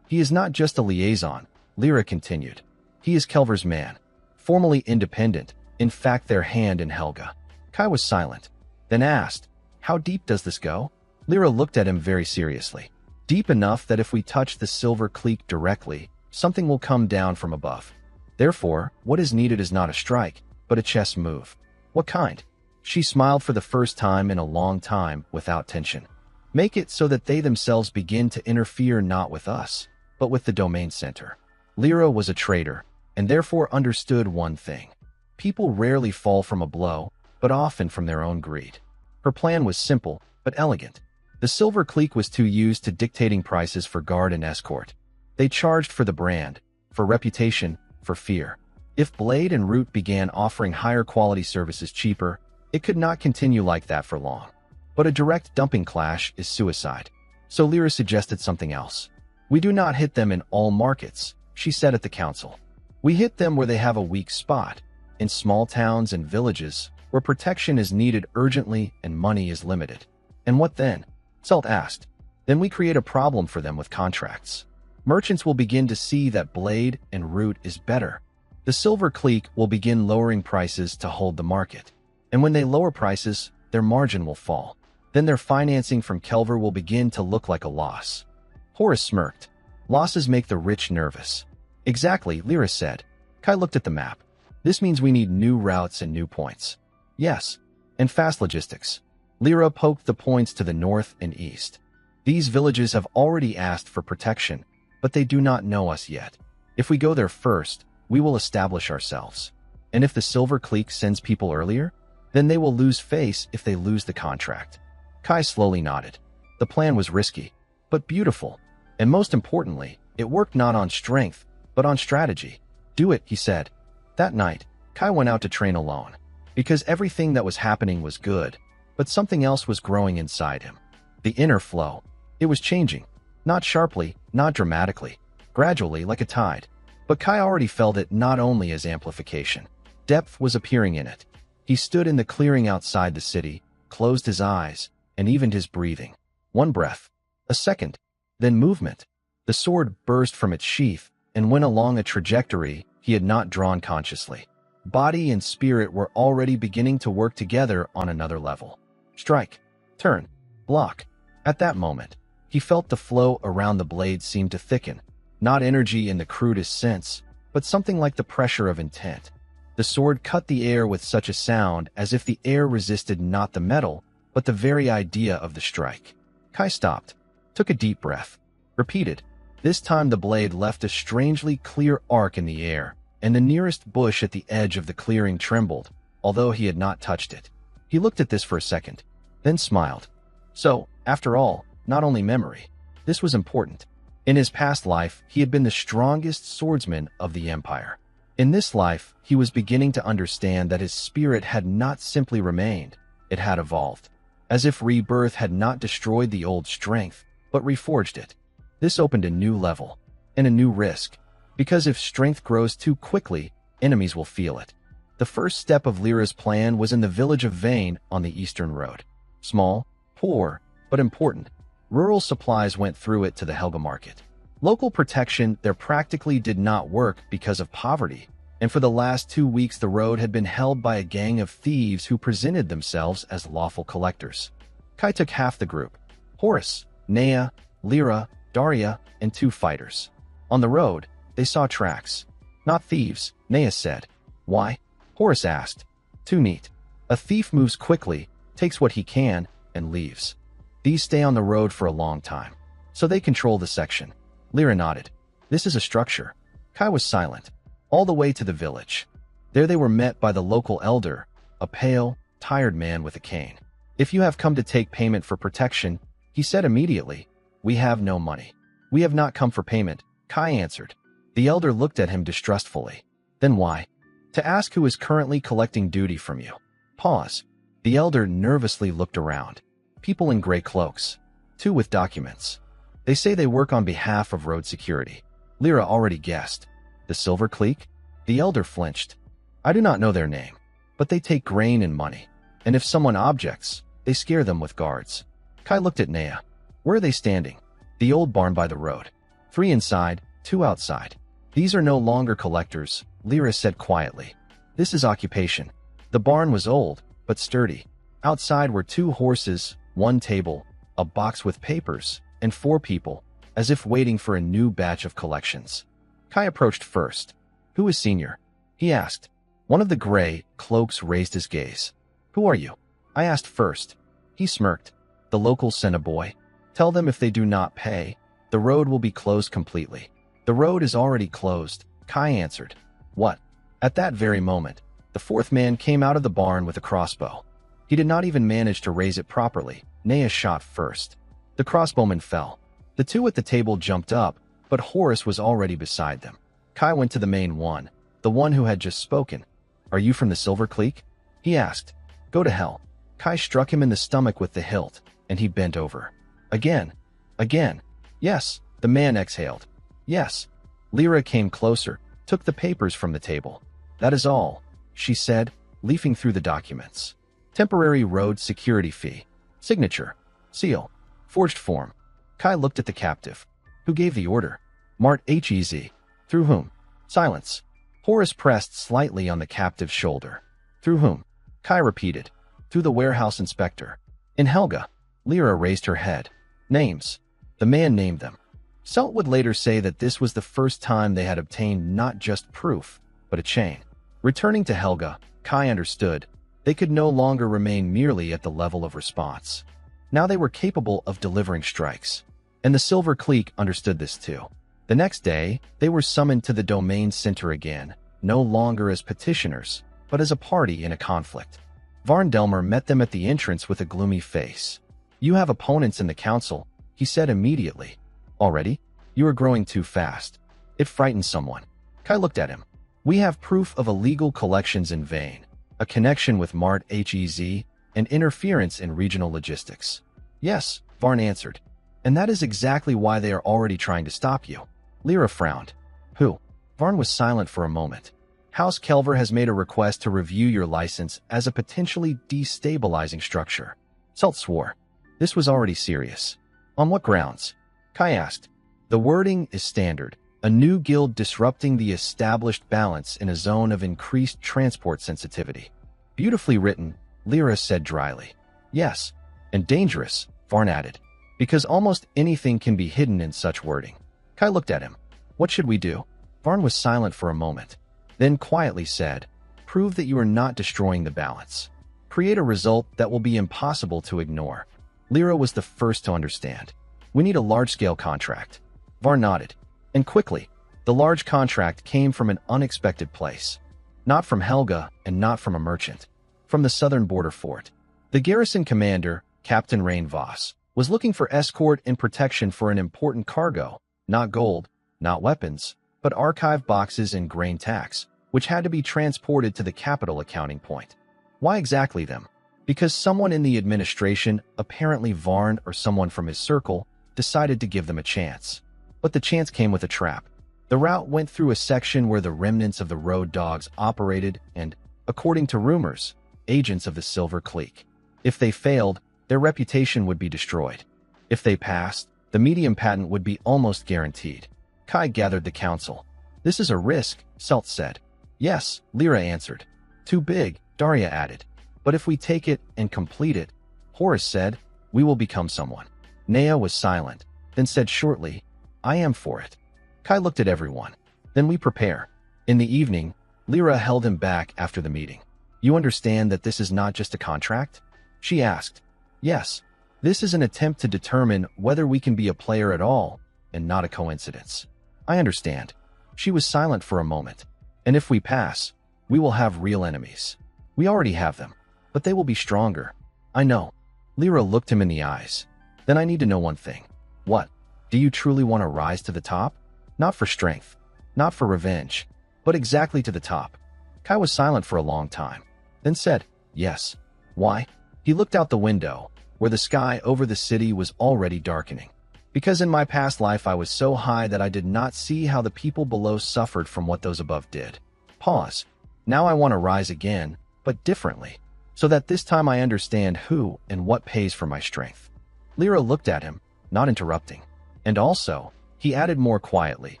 He is not just a liaison, Lyra continued. He is Kelver's man. Formally independent, in fact their hand in Helga. Kai was silent, then asked, how deep does this go? Lyra looked at him very seriously. Deep enough that if we touch the Silver Clique directly, something will come down from above. Therefore, what is needed is not a strike, but a chess move. What kind? She smiled for the first time in a long time without tension. Make it so that they themselves begin to interfere not with us, but with the domain center. Lyra was a trader, and therefore understood one thing. People rarely fall from a blow, but often from their own greed. Her plan was simple, but elegant. The Silver Clique was too used to dictating prices for guard and escort. They charged for the brand, for reputation, for fear. If Blade and Root began offering higher quality services cheaper, it could not continue like that for long. But a direct dumping clash is suicide. So Lyra suggested something else. We do not hit them in all markets, she said at the council. We hit them where they have a weak spot, in small towns and villages where protection is needed urgently and money is limited. And what then? Salt asked. Then we create a problem for them with contracts. Merchants will begin to see that blade and root is better. The silver clique will begin lowering prices to hold the market. And when they lower prices, their margin will fall. Then their financing from Kelver will begin to look like a loss. Horace smirked. Losses make the rich nervous. Exactly, Lyra said. Kai looked at the map. This means we need new routes and new points. Yes, and fast logistics. Lyra poked the points to the north and east. These villages have already asked for protection, but they do not know us yet. If we go there first, we will establish ourselves. And if the Silver Clique sends people earlier, then they will lose face if they lose the contract. Kai slowly nodded. The plan was risky, but beautiful. And most importantly, it worked not on strength, but on strategy. Do it, he said. That night, Kai went out to train alone. Because everything that was happening was good, but something else was growing inside him. The inner flow. It was changing. Not sharply, not dramatically. Gradually, like a tide. But Kai already felt it not only as amplification. Depth was appearing in it. He stood in the clearing outside the city, closed his eyes, and evened his breathing. One breath. A second. Then movement. The sword burst from its sheath and went along a trajectory he had not drawn consciously. Body and spirit were already beginning to work together on another level. Strike. Turn. Block. At that moment, he felt the flow around the blade seem to thicken. Not energy in the crudest sense, but something like the pressure of intent. The sword cut the air with such a sound as if the air resisted not the metal, but the very idea of the strike. Kai stopped, took a deep breath, repeated. This time the blade left a strangely clear arc in the air, and the nearest bush at the edge of the clearing trembled, although he had not touched it. He looked at this for a second, then smiled. So, after all, not only memory. This was important. In his past life, he had been the strongest swordsman of the Empire. In this life, he was beginning to understand that his spirit had not simply remained, it had evolved. As if rebirth had not destroyed the old strength, but reforged it. This opened a new level, and a new risk. Because if strength grows too quickly, enemies will feel it. The first step of Lyra's plan was in the village of Vane on the eastern road. Small, poor, but important. Rural supplies went through it to the Helga market. Local protection there practically did not work because of poverty, and for the last 2 weeks the road had been held by a gang of thieves who presented themselves as lawful collectors. Kai took half the group. Horace, Nea, Lyra, Daria, and 2 fighters. On the road, they saw tracks. Not thieves, Nea said. Why? Horace asked. Too neat. A thief moves quickly, takes what he can, and leaves. These stay on the road for a long time. So they control the section. Lyra nodded. This is a structure. Kai was silent. All the way to the village. There they were met by the local elder, a pale, tired man with a cane. If you have come to take payment for protection, he said immediately, we have no money. We have not come for payment, Kai answered. The elder looked at him distrustfully. Then why? To ask who is currently collecting duty from you. Pause. The elder nervously looked around. People in gray cloaks. 2 with documents. They say they work on behalf of road security. Lyra already guessed. The Silver Clique? The elder flinched. I do not know their name, but they take grain and money. And if someone objects, they scare them with guards. Kai looked at Nea. Where are they standing? The old barn by the road. 3 inside, 2 outside. These are no longer collectors, Lyra said quietly. This is occupation. The barn was old, but sturdy. Outside were 2 horses, 1 table, a box with papers, and 4 people, as if waiting for a new batch of collections. Kai approached first. Who is senior? He asked. One of the gray cloaks raised his gaze. Who are you? I asked first. He smirked. The locals sent a boy. Tell them if they do not pay, the road will be closed completely. The road is already closed, Kai answered. What? At that very moment, the 4th man came out of the barn with a crossbow. He did not even manage to raise it properly. Nea shot first. The crossbowman fell. The 2 at the table jumped up, but Horace was already beside them. Kai went to the main one, the one who had just spoken. Are you from the Silver Clique? He asked. Go to hell. Kai struck him in the stomach with the hilt, and he bent over. Again. Again. Yes, the man exhaled. Yes. Lyra came closer, took the papers from the table. That is all, she said, leafing through the documents. Temporary road security fee. Signature. Seal. Forged form. Kai looked at the captive. Who gave the order? Mart Hez. Through whom? Silence. Horace pressed slightly on the captive's shoulder. Through whom? Kai repeated. Through the warehouse inspector. In Helga. Lyra raised her head. Names. The man named them. Selt would later say that this was the first time they had obtained not just proof, but a chain. Returning to Helga, Kai understood they could no longer remain merely at the level of response. Now they were capable of delivering strikes. And the Silver Clique understood this too. The next day, they were summoned to the domain center again, no longer as petitioners, but as a party in a conflict. Varndelmer met them at the entrance with a gloomy face. You have opponents in the council, he said immediately. Already? You are growing too fast. It frightened someone. Kai looked at him. We have proof of illegal collections in vain, a connection with Mart Hez, and interference in regional logistics. Yes, Varn answered. And that is exactly why they are already trying to stop you. Lyra frowned. Who? Varn was silent for a moment. House Kelver has made a request to review your license as a potentially destabilizing structure. Selt swore. This was already serious. On what grounds? Kai asked. The wording is standard. A new guild disrupting the established balance in a zone of increased transport sensitivity. Beautifully written, Lyra said dryly. Yes, and dangerous, Varn added, because almost anything can be hidden in such wording. Kai looked at him. What should we do? Varn was silent for a moment, then quietly said, prove that you are not destroying the balance. Create a result that will be impossible to ignore. Lyra was the first to understand. We need a large-scale contract. Varn nodded. And quickly, the large contract came from an unexpected place. Not from Helga and not from a merchant. From the southern border fort. The garrison commander, Captain Rain Voss, was looking for escort and protection for an important cargo. Not gold, not weapons, but archive boxes and grain tax, which had to be transported to the capital accounting point. Why exactly them? Because someone in the administration, apparently Varn or someone from his circle, decided to give them a chance. But the chance came with a trap. The route went through a section where the remnants of the road dogs operated and, according to rumors, agents of the Silver Clique. If they failed, their reputation would be destroyed. If they passed, the medium patent would be almost guaranteed. Kai gathered the council. This is a risk, Selt said. Yes, Lyra answered. Too big, Daria added. But if we take it and complete it, Horace said, we will become someone. Nea was silent, then said shortly, I am for it. Kai looked at everyone. Then we prepare. In the evening, Lyra held him back after the meeting. You understand that this is not just a contract? She asked. Yes. This is an attempt to determine whether we can be a player at all, and not a coincidence. I understand. She was silent for a moment. And if we pass, we will have real enemies. We already have them, but they will be stronger. I know. Lyra looked him in the eyes. Then I need to know one thing. What? Do you truly want to rise to the top? Not for strength, not for revenge, but exactly to the top. Kai was silent for a long time, then said, yes. Why? He looked out the window, where the sky over the city was already darkening. Because in my past life I was so high that I did not see how the people below suffered from what those above did. Pause. Now I want to rise again, but differently, so that this time I understand who and what pays for my strength. Lyra looked at him, not interrupting. And also, he added more quietly,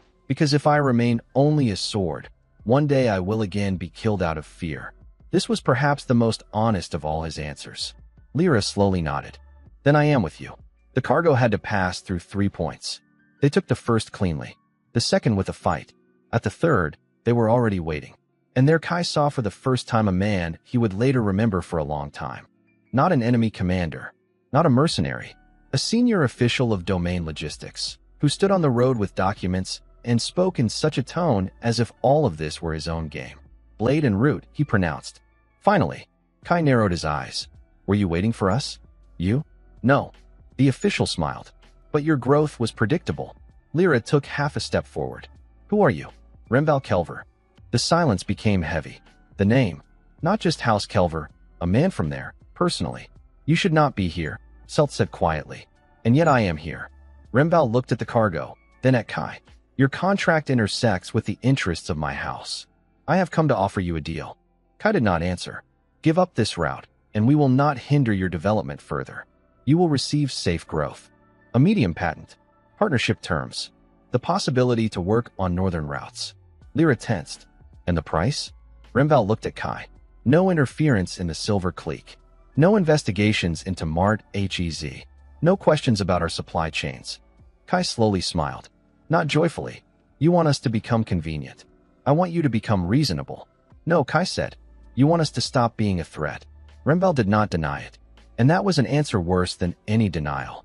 because if I remain only a sword, one day I will again be killed out of fear. This was perhaps the most honest of all his answers. Lyra slowly nodded. Then I am with you. The cargo had to pass through 3 points. They took the first cleanly, the second with a fight. At the third, they were already waiting. And there Kai saw for the first time a man he would later remember for a long time. Not an enemy commander, not a mercenary, a senior official of domain logistics, who stood on the road with documents and spoke in such a tone as if all of this were his own game. Blade and root, he pronounced. Finally, Kai narrowed his eyes. Were you waiting for us? You? No. The official smiled. But your growth was predictable. Lyra took half a step forward. Who are you? Remval Kelver. The silence became heavy. The name. Not just House Kelver, a man from there, personally. You should not be here, Selt said quietly. And yet I am here. Remval looked at the cargo, then at Kai. Your contract intersects with the interests of my house. I have come to offer you a deal. Kai did not answer. Give up this route, and we will not hinder your development further. You will receive safe growth. A medium patent. Partnership terms. The possibility to work on northern routes. Lyra tensed. And the price? Renval looked at Kai. No interference in the Silver Clique. No investigations into Mart HEZ. No questions about our supply chains. Kai slowly smiled. Not joyfully. You want us to become convenient. I want you to become reasonable. No, Kai said. You want us to stop being a threat. Renval did not deny it. And that was an answer worse than any denial.